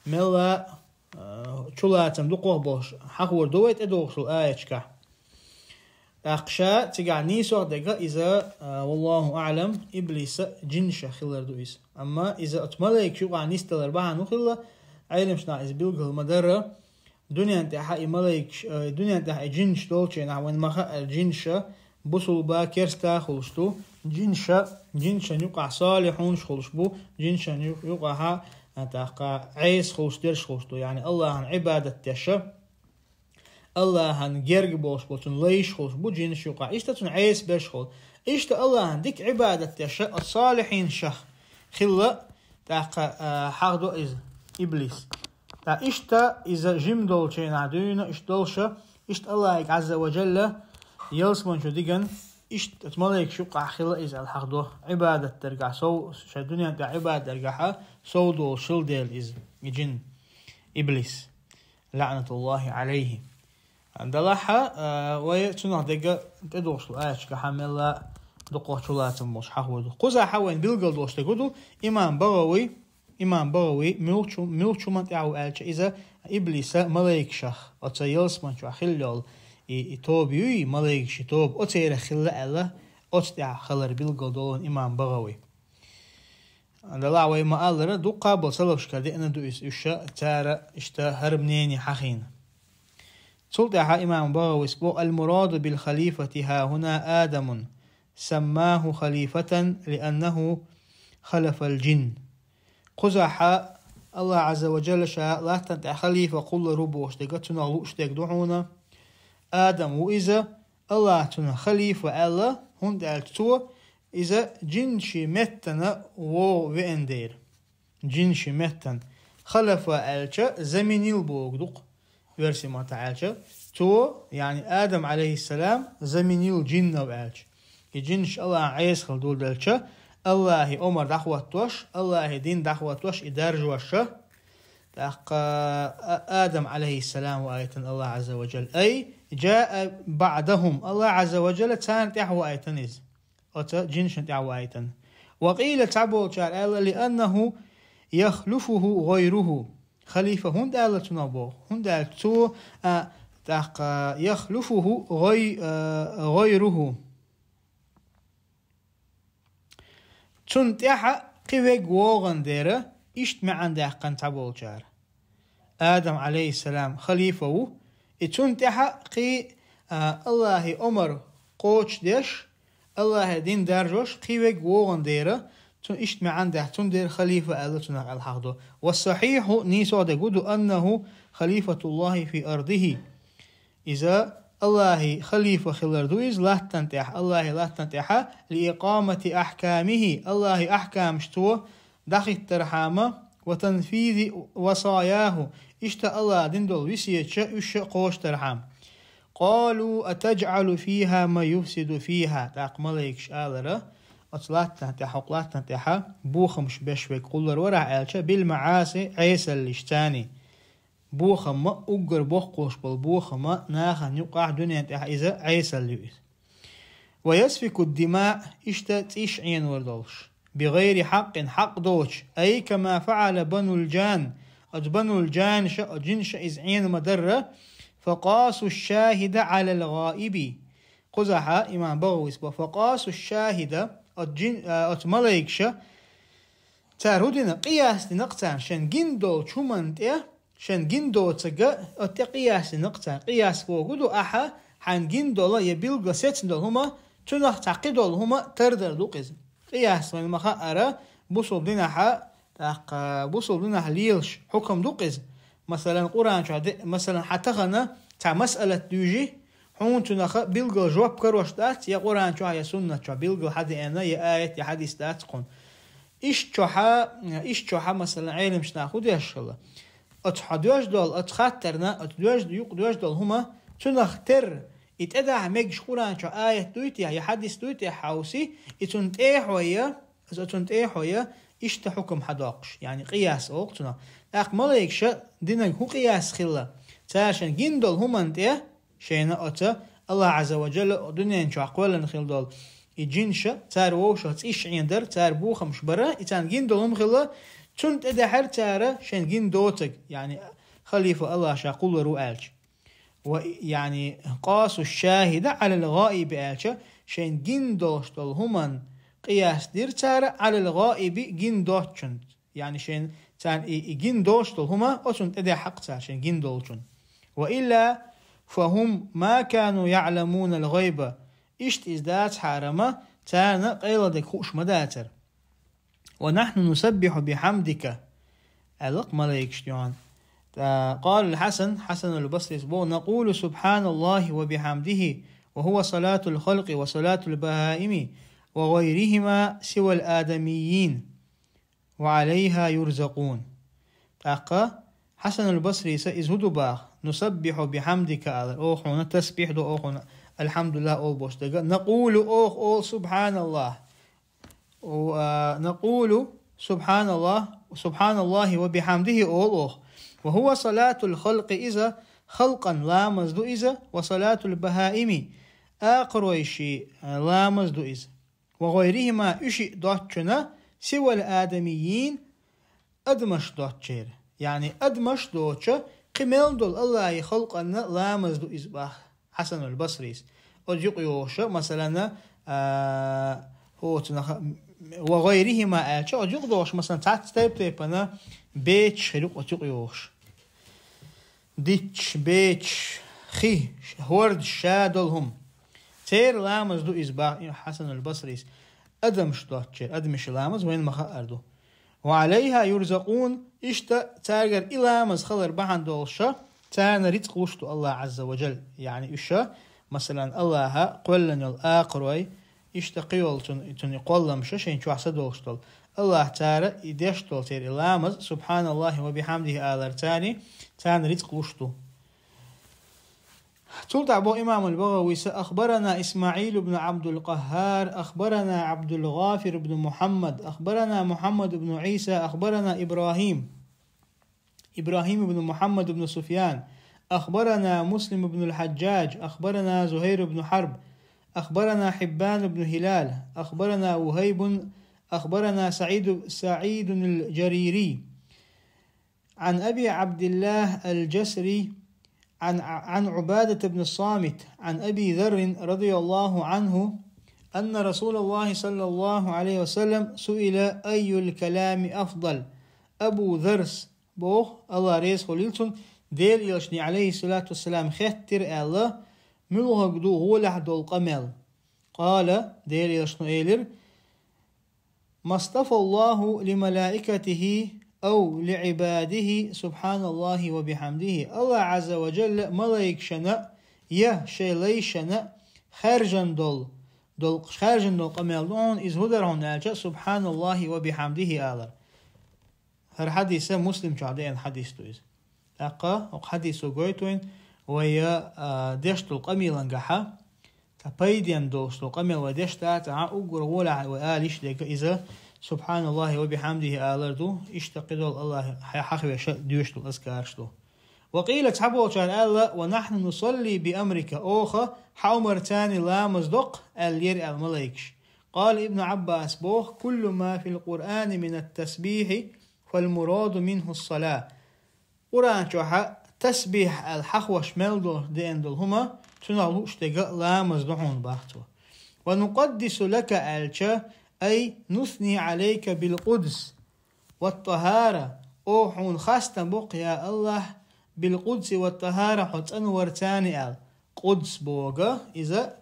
ملا شلاتم دو قبوش حقور دويت أدوخ الآية أقشا تقعني سوق دقة إذا والله أعلم إبليس جنشة خلر دويس أما إذا أتملك شو قاعد نستلر بها نخلة علم شنا إذا بيلقى المدرة دنيا انتحى ملك دنيا انتحى جنش دولشة نحو المخا الجنشة بوصل با كرستا خلصتو جنشة يقع صالحون خلصبو جنشة يقع تاقا عيس خلص درش خلصتو يعني الله عن عبادة تشا الله عن جرج بوش بوتن ليش خلص بو جنش يقع إشتتن عيس برش خلص إشت الله عن ديك عبادة تشا الصالحين شخ خلا تاقا حقدو إز إبليس تا إشتا إذا جيم دولشين عدونا إشت دولشة إشت الله عز وجل يلسمن شو ديجن إشت تملك شو قع خلا إز الحقدو عبادة ترجع سو شدنيا تا عبادة ترجعها سو دول شل ديل إز جن إبليس لعنة الله عليه عندلاها ويتنه دقة تدوش الآية كحملة دقة شلات مش حوض قزا حوين بيلقل دوش تقولوا إمام بغوي ملوش من تعو آلش إذا إبليس ملاك شخ أتيلس من شو خلال يتوبي ملاك شتوب أتير خلال الله أتدع خلر بيلقل دولن إمام بغوي عندلا ويما ألرا دو قابل سلوش كده أنا دو إشا تارا إشتا هربنيني حخين سلطة إمام بغوي اسمه المراد بالخليفة ها هنا آدم سماه خليفة لأنه خلف الجن قزح الله عز وجل شاء لا تنتع خليفة قل ربوش دقتنا لوش دقدعونا آدم وإذا الله تنا خليفة الله هند ألتو إذا جنشي متنا وإندير جنشي متن خلف ألتش زمين البوغدق ورسي ما تعالش تو يعني آدم عليه السلام زمين الجن وألتش الجنش الله عيس خلدول دلتش الله عمر دعوتوش الله دين دعوتوش إدارج وشه آدم عليه السلام وآية الله عز وجل أي جاء بعدهم الله عز وجل تان تعو آيتنز أو جنش تعو آيتن وقيل تعبو شار لأنه يخلفه غيره خليفة هند آلة تنبو هند آلة تو يخلفه غيره تنتحى قويق وغن ديره إشت معن داقن تعبو شار آدم عليه السلام خليفة تنتحى قي الله أمر قوش ديش الله دين درجوش قويق وغن ديره تون إشت معن ده تون دير خليفة آلة تنق الحقدو والصحيح نيسو دقودو أنه خليفة الله في أرضه إذا الله خليفة خلردويز لا تنتح الله لا تنتح لإقامة أحكامه الله أحكام شتوه دخل ترحامه وتنفيذ وصاياه إشتا الله دندل وسيتش إش قوش ترحام قالوا أتجعل فيها ما يفسد فيها تاق ملايكش آلرة أطلات تنتح وقلات تنتح بوخمش بشوك قولر ورع آلشا بالمعاسي عيسى الاشتاني بوخم ما أجر بوخوش بالبوخم ما ناخن يقع دنيا إذا عيسى اللويس ويسفك الدماء إشتت عين وردولش بغير حق دوش أي كما فعل بنو الجان بنو الجان جنش إزعين مدرة فقاسوا الشاهد على الغائب قزح إمام بغويس فقاسوا الشاهد ملايكش تارودنا قياس لنقطان شن جندو شمنت شن جندو تجا قياس لنقطان قياس فوقدو أحا حن جندو لا يبيلغ ستندو هما تنح تعقيدو هما تردر دوقز قياس من مخاءرة بوصل لنا حا بوصل لنا ليلش حكم دوقز مثلا قرآن مثلا حتى خنا تاع مسألة دوجي حون تنخ بيلغ جواب كروش دات يا قرآن شو يا سنة شو بيلغ حدي أنا يا آية يا حديث دات قن إيش شوحة مثلا علم شناخد يا شلا أتحدوش دول أتخاطرنا أتدوش دول هما تنختر إتأدع مجش قرآن شو آية دويتيا يحدث دويتيا حوسي إتون تيحويا إشت حكم حداقش يعني قياس أوقتنا أق ملايكش دينك هو قياس خلا تاشن جندل همان تيه شينا أتا الله عز وجل دنيا شو أقوالا نخيل دول إجينش تار ووشة إيش عندر تار بوخ مش برا إتان جندل هم خلا تنت أدحر تارا شين جندوتك يعني خليفة الله شاقول رؤالش ويعني قاس الشاهد على الغائب آلش شين جندوش دول همان قياس دير تارا على الغائب جندوشن يعني شين تان جندوش دول هما أصلا أدي حق تار شين جندوشن وإلا فهم ما كانوا يعلمون الغيبة إشت إزداد حارمة تانا قيلة دك خوش مداتر ونحن نسبح بحمدك ألق ملايكش ديوان قال الحسن حسن البصري نقول سبحان الله وبحمده وهو صلاة الخلق وصلاة البهائم وغيرهما سوى الآدميين وعليها يرزقون أقا حسن البصري سيزهدو باخ نسبح بحمدك أوخونا تسبيح دو أوخونا الحمد لله أول بوش نقول أوخ سبحان الله ونقول سبحان الله وبحمده أوخ وهو صلاة الخلق إذا خلقا لا مزدو إذا وصلاة البهائم آخر شيء لا مزدو إذا وغيرهما إشي دوتشنا سوى الآدميين أدمش دوتشير يعني أدمش دوتشا قمال دول الله خلقنا لا مزدو إذا حسن البصري أجيق يوشا مثلا هو وغيرهما آلشا أجيق دوش مثلا تيبنا بيتش خلق أجيق يوش ديتش بيتش خي هورد شادلهم تير لامز دو إزباح حسن البصري أدمش دوتشير أدمش لامز وين مخا أردو وعليها يرزقون إشتا تاجر إلامز خلر بحن دولشا تانا رزق وشتو الله عز وجل يعني إشا مثلا الله قولن الآقروي إشتقيول تن يقولن مشا شين شو حسد وشتول الله تعالى يدشتول تير إلامز سبحان الله وبحمده آلر تانا رزق وشتو تلت أبو إمام البغوي أخبرنا إسماعيل بن عبد القهار أخبرنا عبد الغافر بن محمد أخبرنا محمد بن عيسى أخبرنا إبراهيم بن محمد بن سفيان أخبرنا مسلم بن الحجاج أخبرنا زهير بن حرب أخبرنا حبان بن هلال أخبرنا وهيب أخبرنا سعيد الجريري عن أبي عبد الله الجسري عن عبادة بن الصامت عن أبي ذر رضي الله عنه أن رسول الله صلى الله عليه وسلم سئل أي الكلام أفضل أبو ذرس بوخ الله ريس خليلتون دير يلشني عليه الصلاة والسلام خيتر الله ملوه قدو هو لحدو القمل قال دير يلشنو إيلر ما اصطفى الله لملائكته أو لعباده سبحان الله وبحمده الله عز وجل ملايك شنا يه شيلي شنا خارجن دول قمل دون إذ هدرهن ألجا سبحان الله وبحمده آلر هر حديثة مسلم جعدين حديث تويز أقا حديثة قويتوين ويا ديشتو القميل انقحا تبايدين دوشتو القميل وديشتات أقر ولا وآليش ديك إذا سبحان الله وبحمده آلردو اشتقدوا الله حقوي ديوشتو الأذكارشتو وقيل تحبوا شان الله ونحن نصلي بأمرك أوخا حومر تاني لا مصدق الير الملايكش قال ابن عباس بوخ كل ما في القرآن من التسبيح فالمراد منه الصلاة قرآن شوحا تسبيح الحخوش ملدو دين دلهما تنالو اشتقاء لا مصدقون باختو ونقدس لك ألشا أي نثني عليك بالقدس والطهارة أوحون خاصة بق يا الله بالقدس والطهارة حت أنور تاني قدس بوغا إذا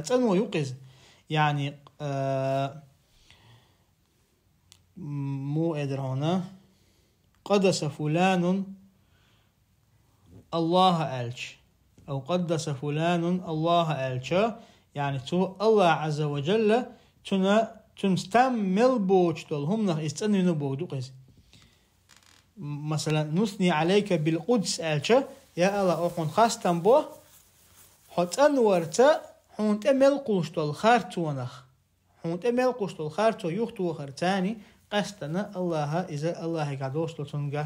تنو يقز يعني مو أدر هنا قدس فلان الله ألش أو قدس فلان الله ألش يعني تو الله عز وجل تنستمل بوجتل هم نخ استنينو بودقز مثلا نثني عليك بالقدس ألش يا الله أوحون خاستن بو حط أنورتا حون تمل قوشتول خارتونخ حون تمل قوشتول خارتو يختو خرتاني قستنا الله إذا الله قادوش لتنقى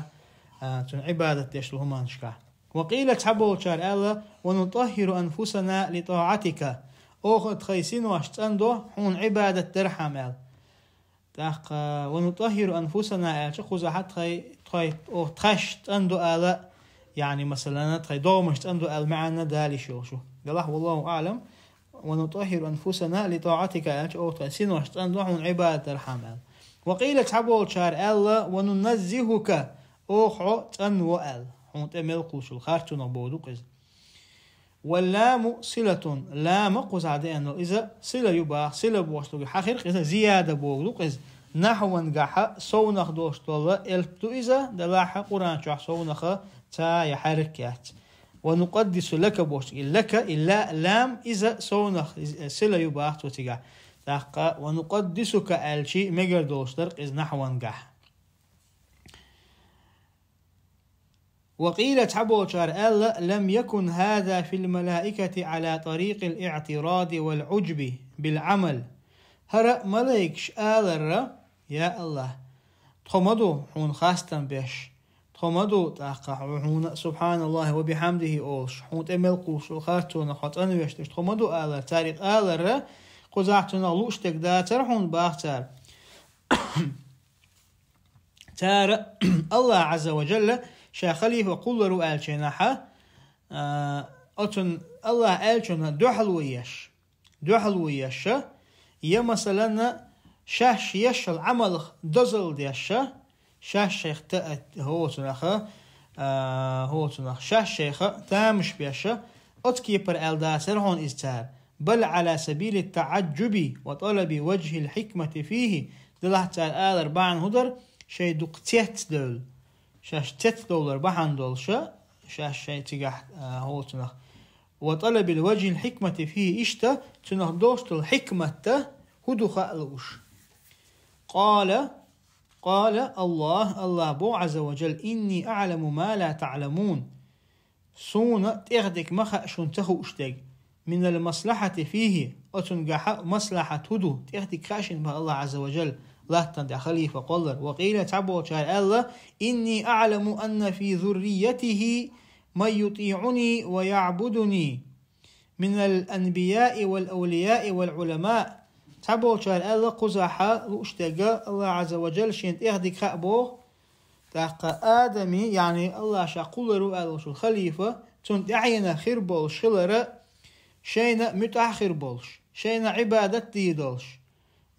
تن عبادة يشلو همانشكا وقيل تحبو شار الله ونطهر أنفسنا لطاعتك أخذ خيسين واشتندو حون عبادة ترحمل تاق ونطهر أنفسنا خذ حتى تخي تخشت أندو آلا يعني مثلا تخي دومشت أندو آل معنا دالي شو قال والله أعلم ونطهر أنفسنا لطاعتك أو خيسين واشتندو حون عبادة ترحمل وقيل تحبو شار الله وننزهك أخو تنو آل حون تمل قوش الخارتون بودو قز واللام صلة لام قز عدينو إذا صلة يباح صلة بوشتو حخير إذا زيادة بودو قز نحو نجح صونخ دوشتو التو إذا دلاح قرآن شح صونخ تا يحركات ونقدس لك بوشتو لك إلا لام إذا صونخ صلة يباح توتيجا تحقا ونقدسك الشيء مجر دوشتر إذ نحو نجح وقيل تحبو شار ألا لم يكن هذا في الملائكة على طريق الاعتراض والعجب بالعمل هرأ ملايكش آلر يا الله تخمدو حون خاستن بيش تخمدو تاقا حون سبحان الله وبحمده أوش حون تملقوش وخاتون خطأن ويشتش تخمدو آلر تاريخ آلر قزعتنا لوش تقداتر حون باختار تار الله عز وجل شا خليفة قل رؤال شناحة أتن الله ألشنا دوحل ويش يا مثلا شاش يش العمل دزل ديش شاش شيخ هو تنخ شاش شيخ تامش بيش أتكيبر الداسر هون إزتار بل على سبيل التعجب وطلب وجه الحكمة فيه دلها تال آل 4 هدر شي دقتيت دول شاش $10 بحن دول شاش شي تجح هو تنخ وطلب الوجه الحكمة فيه إشتا تنخ دوشت الحكمة هدو خألوش قال الله بو عز وجل إني أعلم ما لا تعلمون سونا تغدك مخأشون تخو اشتاق من المصلحة فيه أتنقح مصلحة هدو تغدك خاشن بها الله عز وجل لا تندع خليفة قلر وقيل تعبو شار الله إني أعلم أن في ذريته من يطيعني ويعبدني من الأنبياء والأولياء والعلماء تعبو شار الله قزحة واشتاق الله عز وجل شين تغدك خأبو تاق آدمي يعني الله شاقول رؤال شو الخليفة تندعينا خير بول شلر شينا متأخر بولش شينا عبادة ديدولش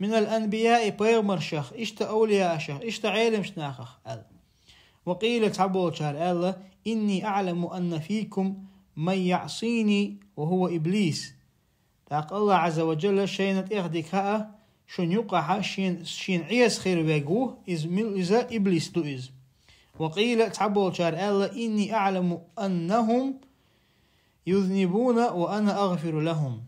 من الأنبياء بيغمر شخ إشتا أولياء شخ إشتا علم شناخخ وقيل تعبول شار الله إني أعلم أن فيكم من يعصيني وهو إبليس تاق الله عز وجل شينا تغدك ها شن يقع شين عيس خير بيقوه إذا إبليس دو إز وقيل تعبول شار الله إني أعلم أنهم يذنبون وأنا أغفر لهم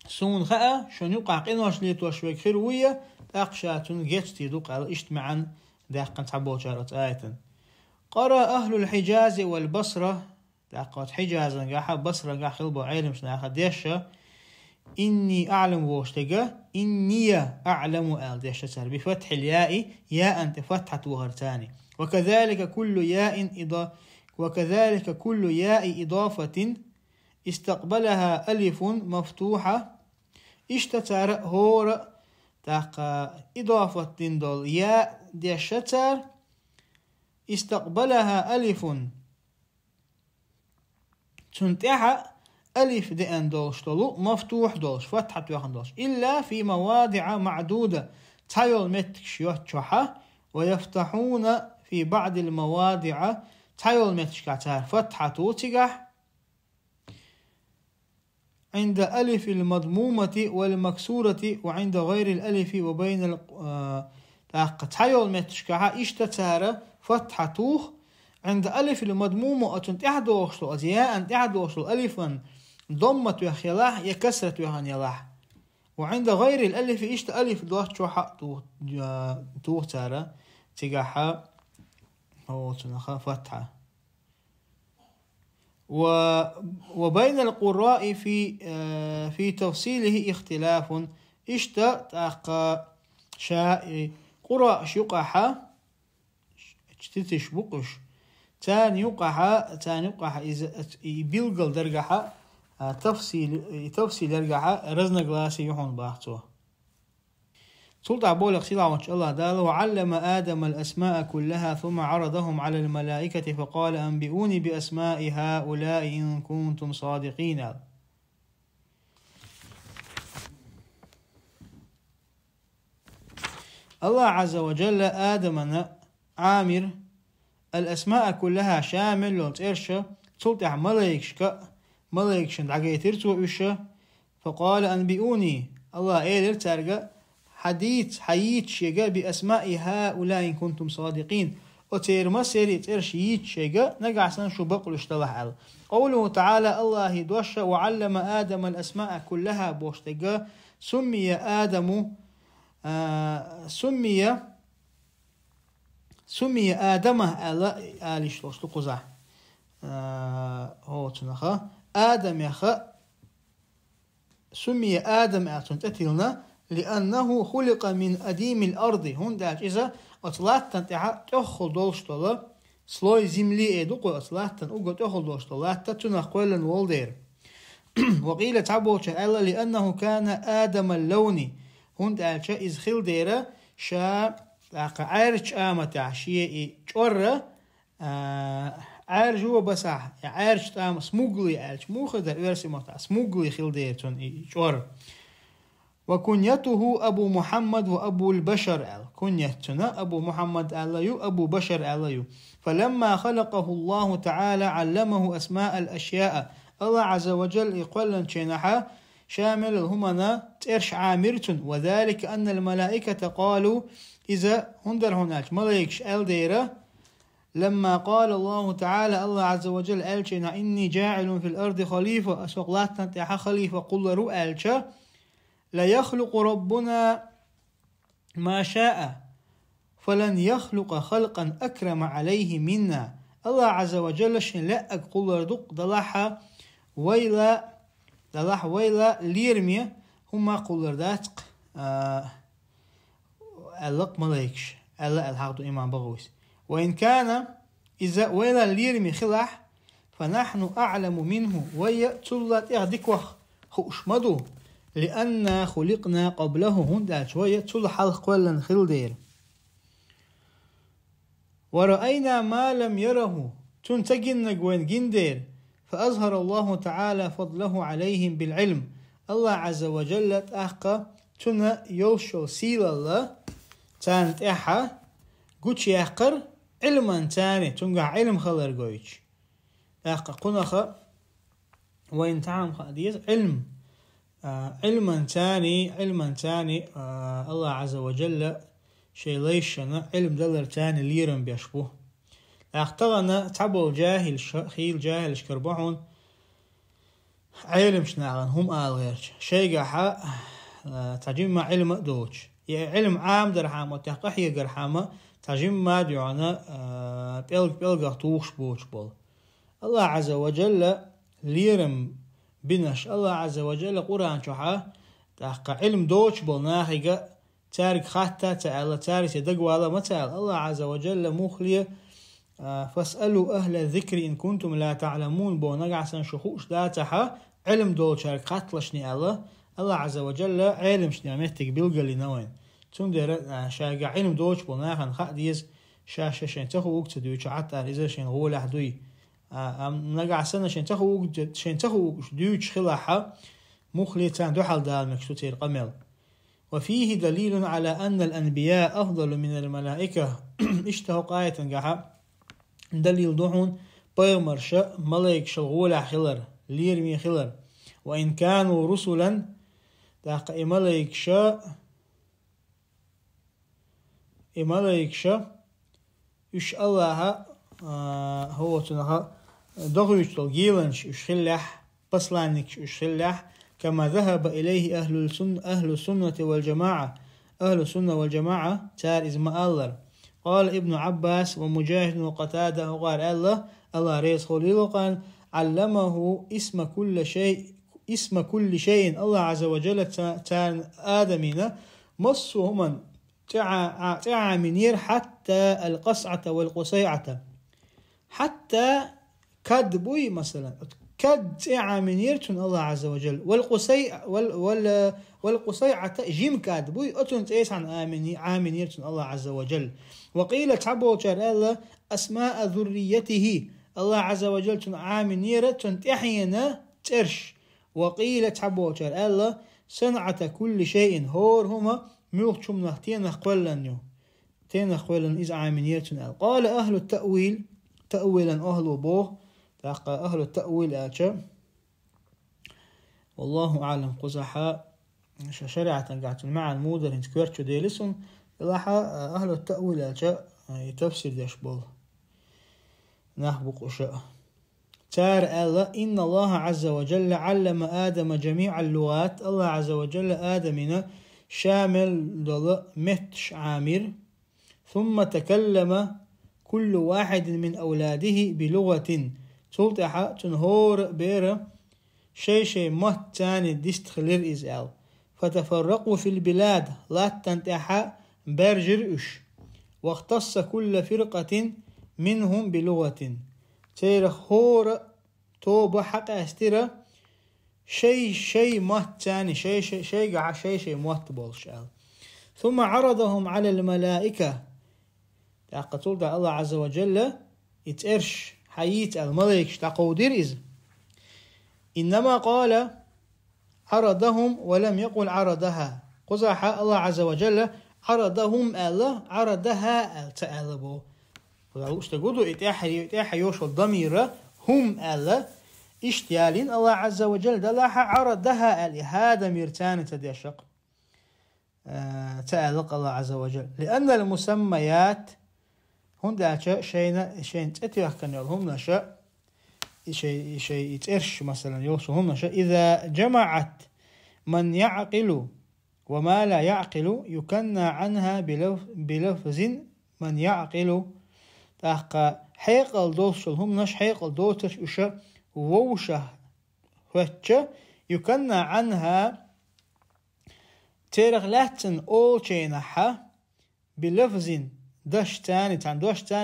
سون خاء شن يقع قنوش ليتوش ويكفر ويا تاقشاتون جيتي دوق على اجتماعا داقا تعبول شارت آية قرأ أهل الحجاز والبصرة تاقات حجازا قاحا بصرة قاح خلبو عيلم شناخا ديشا إني أعلم واشتقى إني أعلم آل ديشا سار بفتح الياء ياء أنت فتحة وهرتاني وكذلك كل ياء إضافة استقبلها ألف مفتوحة اشتتر هور تاقا إضافة دول ياء ديشتر استقبلها ألف تنتحى ألف دين دولش طلو مفتوح دولش فتحة ويخن دولش إلا في مواضع معدودة تايول متك شوحة ويفتحون في بعض المواضع تايول متك كاتار فتحة توتيقح عند ألف المضمومة والمكسورة وعند غير الألف وبين تايول متك كاتار اشتتار فتحة توخ عند ألف المضمومة أتنتحدوشتو أزياء أنتحدوشتو ألفا ضمة ويخيلاح يكسرت ويخانيلاح وعند غير الألف إشت ألف دوات شوحة توخ تارا تقاحا هو تنخا فتحة وبين القراء في تفصيله اختلاف اشتا شاء قراء شقحة اشتتش بقش تان يقحة إذا بيلقل درجحة تفصيل درجحة رزنا قلاسي يحون باحتوه سلطة بولك سيلا وإن شاء الله دال وعلم آدم الأسماء كلها ثم عرضهم على الملائكة فقال أنبئوني بأسماء هؤلاء إن كنتم صادقين. الله عز وجل آدم عامر الأسماء كلها شامل لترشة سلطة ملائكش دعقيتر توئشة فقال أنبئوني الله إيدر ترقى حديث شيغا بأسماء هؤلاء إن كنتم صادقين وتير مسيري ترشيت شيغا نقعسن شو بقلش تلحل قوله تعالى الله دوش وعلم آدم الأسماء كلها بوشتغا سمي آدم سمي آدم آلش لوش تقزع هو تنخا آدم يخا سمي آدم أتنتتلنا لأنه خلق من أديم الأرض هنداك إذا أطلعت تنتعا تأخل دولشتولا سلوي زملي إدوكو أطلعت تنقو تأخل دولشتولا تتنخ قولا والدير وقيل تعبوش ألا لأنه كان آدم اللون هنداك إذ خل ديرا شا عارج آمتع شيء جورة عارج هو بساح عارج تام سموغلي عارج مو خدر ويرسي مطع سموغلي خل ديرتون جورة وكنيته أبو محمد وأبو البشر كنيتنا أبو محمد عليو أبو بشر عليو فلما خلقه الله تعالى علمه أسماء الأشياء الله عز وجل يقول شنحا شامل همنا ترش عامرتن وذلك أن الملائكة قالوا إذا هندر هناك ملائكش الديرة لما قال الله تعالى الله عز وجل ألشنا إني جاعل في الأرض خليفة أسوقلات تنتحى خليفة قل رو ألشا لا يخلق ربنا ما شاء فلن يخلق خلقا أكرم عليه منا الله عز وجل شن لا أقول ردق دلح ويلا ليرمي هما قل رداتق ألق ملايكش ألا الحق إمام بغويس وإن كان إذا ويلا ليرمي خلح فنحن أعلم منه ويأتلت إغدكوخ خوشمدو لأن خلقنا قبله هندا شوية تل حلق ولا خل دير ورأينا ما لم يره تنتجن جوين جندير فأظهر الله تعالى فضله عليهم بالعلم الله عز وجل تأحقى تنا يوشو سيل الله تانت إحا قوش يحقر علما تاني تنقع علم خلر قويش أحقى قنخة وإن تعام خاديز علما تاني الله عز وجل شيء ليشنا علم دلر تاني ليرم بيشبه اختغنا تعبوا جاهل خيل جاهل شكربحون علم شناغن هم غيرش شيء قاحا تجمع علم دوج علم عام درحامة تحقيق درحامة تجمع دعونا بيلغ توخش بوش بول الله عز وجل ليرم بنش الله عز وجل قرآن شحا تحقى علم دوش بولناخيقا تارك خاتا تعالى تارك يدقوا ما تعالى الله عز وجل مخلية فاسألوا أهل الذكر إن كنتم لا تعلمون بونقع سنشخوش داتحا علم دول شارك خاتلشني الله عز وجل علم شني عميتك بيلقى لنوين تندر شاقع علم دوش بولناخن خاديز شاشة شين تخو وقت دوش عطا إذا شين غولح دوي نقع سنة شين تخو دوش خلاحة مخليتان دوحل دالمك ستير قمل وفيه دليل على أن الأنبياء أفضل من الملائكة اشتهوا قاية قاحة دليل دوحون بيمرشا ملائك شغولة خلر ليرمي خلر وإن كانوا رسلا تاقى ملائك شا إش الله هو تنها دغوش تلقيلنش إشخلح بسلانك إشخلح كما ذهب إليه أهل السنة والجماعة تار إزما الله قال ابن عباس ومجاهد وقتاده وقال الله ريس خليل قال علمه اسم كل شيء الله عز وجل تان آدمنا مصهم تعامنير حتى القصعة والقصيعة حتى كدبوي مثلا كد تعامنير تن الله عز وجل والقصيعة جيم كدبوي أتن تيس عن عامنير تن الله عز وجل. وقيل تعبو الله أسماء ذريته الله عز وجل تن عامنير تن تحينا ترش. وقيل تعبو الله صنعة كل شيء هور هما ميوخشم نختين قولن تين قولن إذا عامنيرتن. قال أهل التأويل تأويلا أهل بوه تلقى أهل التأويل آتشا والله أعلم قزحا شريعة قاعدة مع المودر انتكويرتشو ديلسون لحا أهل التأويل آتشا يتفسير ديش بول نحبق أشاء تار الله إن الله عز وجل علم آدم جميع اللغات الله عز وجل آدمنا شامل دل متش عامر ثم تكلم كل واحد من أولاده بلغة تلتحى تنهور بير شيء مهت تاني ديستخلير إزال فتفرقوا في البلاد لا تنتحى برجر إش واختص كل فرقة منهم بلغة تيرخ هور توبة حق استرى شيء مهت تاني شيء مهت بولشال. ثم عرضهم على الملائكة تقول دا الله عز وجل يتأرش حييت الملائكة تقودير إذ إنما قال عرضهم ولم يقل عرضها قزح الله عز وجل عرضهم الله عرضها تألبو وش تقولوا إتاح يوش الضمير هم الله اشتيالين الله عز وجل دلها عرضها هذا ميرتان تدشق تألق الله عز وجل لأن المسميات هون شيء تأتيح كان يلهم نشأ شيء يتأرش مثلا يوصهم نشأ إذا جمعت من يعقل وما لا يعقل يكنى عنها بلفظ من يعقل تحقى حيقل دوشل هم نش حيقل دوتش وشا ووشه وشا يكنى عنها تيرغ لاتن أول شينها بلفظ دش تاني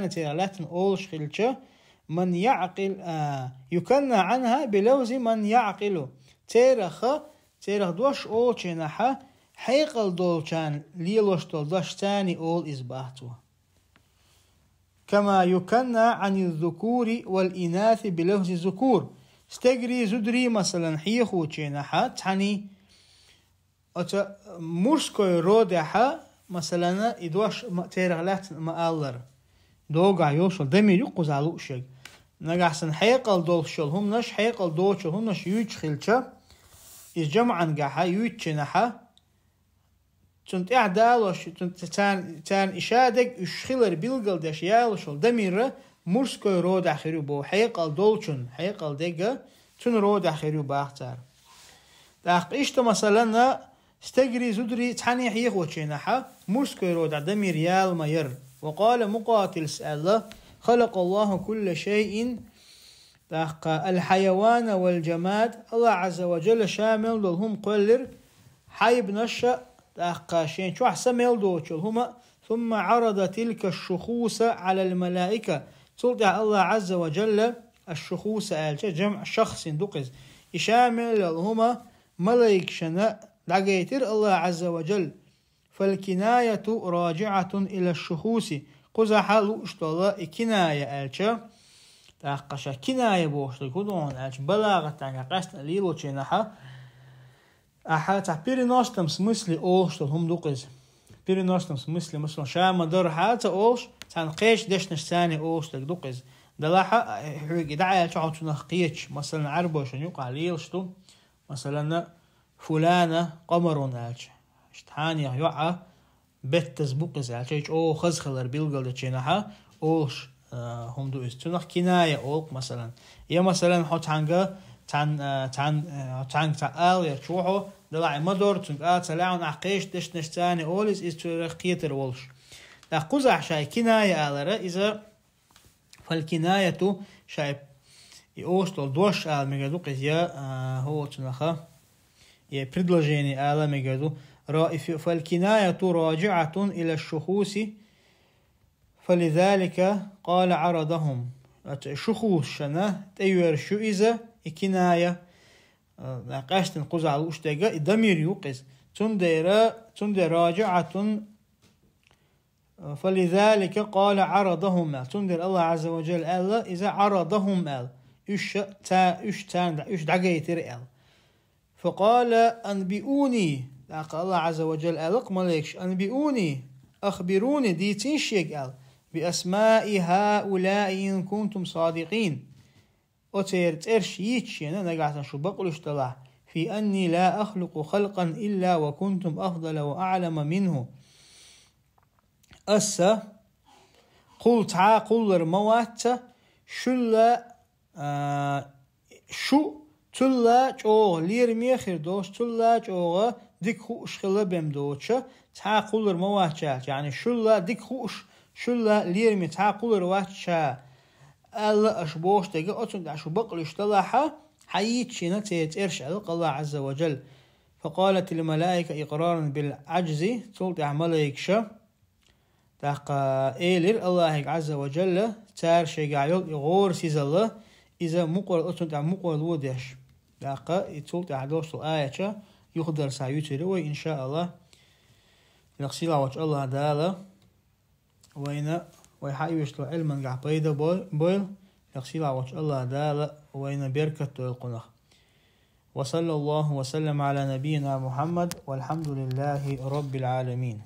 تيرغ لاتن أول شخلشا من يعقل يكنى عنها بلفظ من يعقل تيرغ دوش أول شينها حيقل دولشان ليلوش دول دش تاني أول إزباحتو كما يكنى عن الذكور والإناث بلفظ الذكور استجري زدري مثلا حيخو تشينها تعني مرسكوي رودها مثلا إدواش تيرغلات مآلر دوغا يوصل دمي يقوز على لؤشك نجحسن حيقل دولشل هم نش حيقل دولشل هم نش يوتشخلشا إجمعا قاحا يوتشنها تنت إعدالوش تان إشادك إشخلر بيلغل داش يالوشل دمير مرسكوي رود أخيرو بو حيقل دولشن حيقل ديگا تن رود أخيرو باختار داق إشتا مثلا استجري زدري تحني حيخ وچينها مرسكوي رود دمير يال مير. وقال مقاتل سأل خلق الله كل شيء داق الحيوان والجماد الله عز وجل شامل لهم قلر حيب نشأ داقاشين شو أحسن ميلدوش هما ثم عرض تلك الشخوص على الملائكة تلقى الله عز وجل الشخوص جمع شخص دقز يشامل هما ملائك شناء لقيتر الله عز وجل فالكناية راجعة إلى الشخوص قزح لؤشت الله كناية ألشا داقاشا كناية بوشت كدون ألش بلاغة تانيا قست ليلو تشينها أحد بيرناستم смысле أوش هم دوقز بيرناستم смысле مثلا شام مدار حاتا أوش تان قيش دشنش ثاني أوش لك دوقز دلاحة حوجي دعاية شعو تنخقيتش مثلا عربوش يقع ليلشتو مثلا فلانة قمرون ألش اشتحاني يقع بيت تزبوقز ألش أو خزخلر بيلغل تشينها أوش هم دوقز تنخ كناية أوك مثلا يا مثلا حوت عنقا تان تعال يرشوحو دلعي مدور تنقات سلاعون أحقيش دشنش تاني أوليس إز ترخيتر ولش لا قزح شاي كناية آلرة إذا فالكناية شاي يوصل دوش آل مجدو قزيا هو تنخا يا предложение آل مجدو فالكناية راجعة إلى الشخوص فلذلك قال عرضهم شخوص شنا تيور شو إذا كناية قاشتن قزع الأشتاقة ضمير يوقز تندر راجعة فلذلك قال عرضهم تندر الله عز وجل ألا إذا عرضهم أل إش دعيتر أل فقال أنبئوني الله عز وجل ألق مليكش أنبئوني أخبروني ديتين شيك أل بأسماء هؤلاء إن كنتم صادقين أترش يتشينا نقعتن شو بقولش طلع في أني لا أخلق خلقا إلا وكنتم أفضل وأعلم منه أسا قلت قل موات شو تلا جوغ لير ميخر دوش تلا جوغ ديك خوش خلا بمدوشة قل موات يعني شلا ديك خوش شلا لير مي قل رواتشا ألا أشبوش تيجا أتون شو بقلش طلعها حييتشينا تيترش الله عز وجل فقالت الملائكة إقرارا بالعجز تلت ملائكة تاقا إيلر الله عز وجل تار شيقايل يغور سيز الله إذا مقر أتون مقر الودش تاقا تلت عدوش الآية يقدر سايوتر وإن شاء الله نقصيلا وجه الله دالا وإن ويحايوش علما قاع بيدا بويل يقصيلا وجه الله دالا وإن بركة القنخ وصلى الله وسلم على نبينا محمد والحمد لله رب العالمين.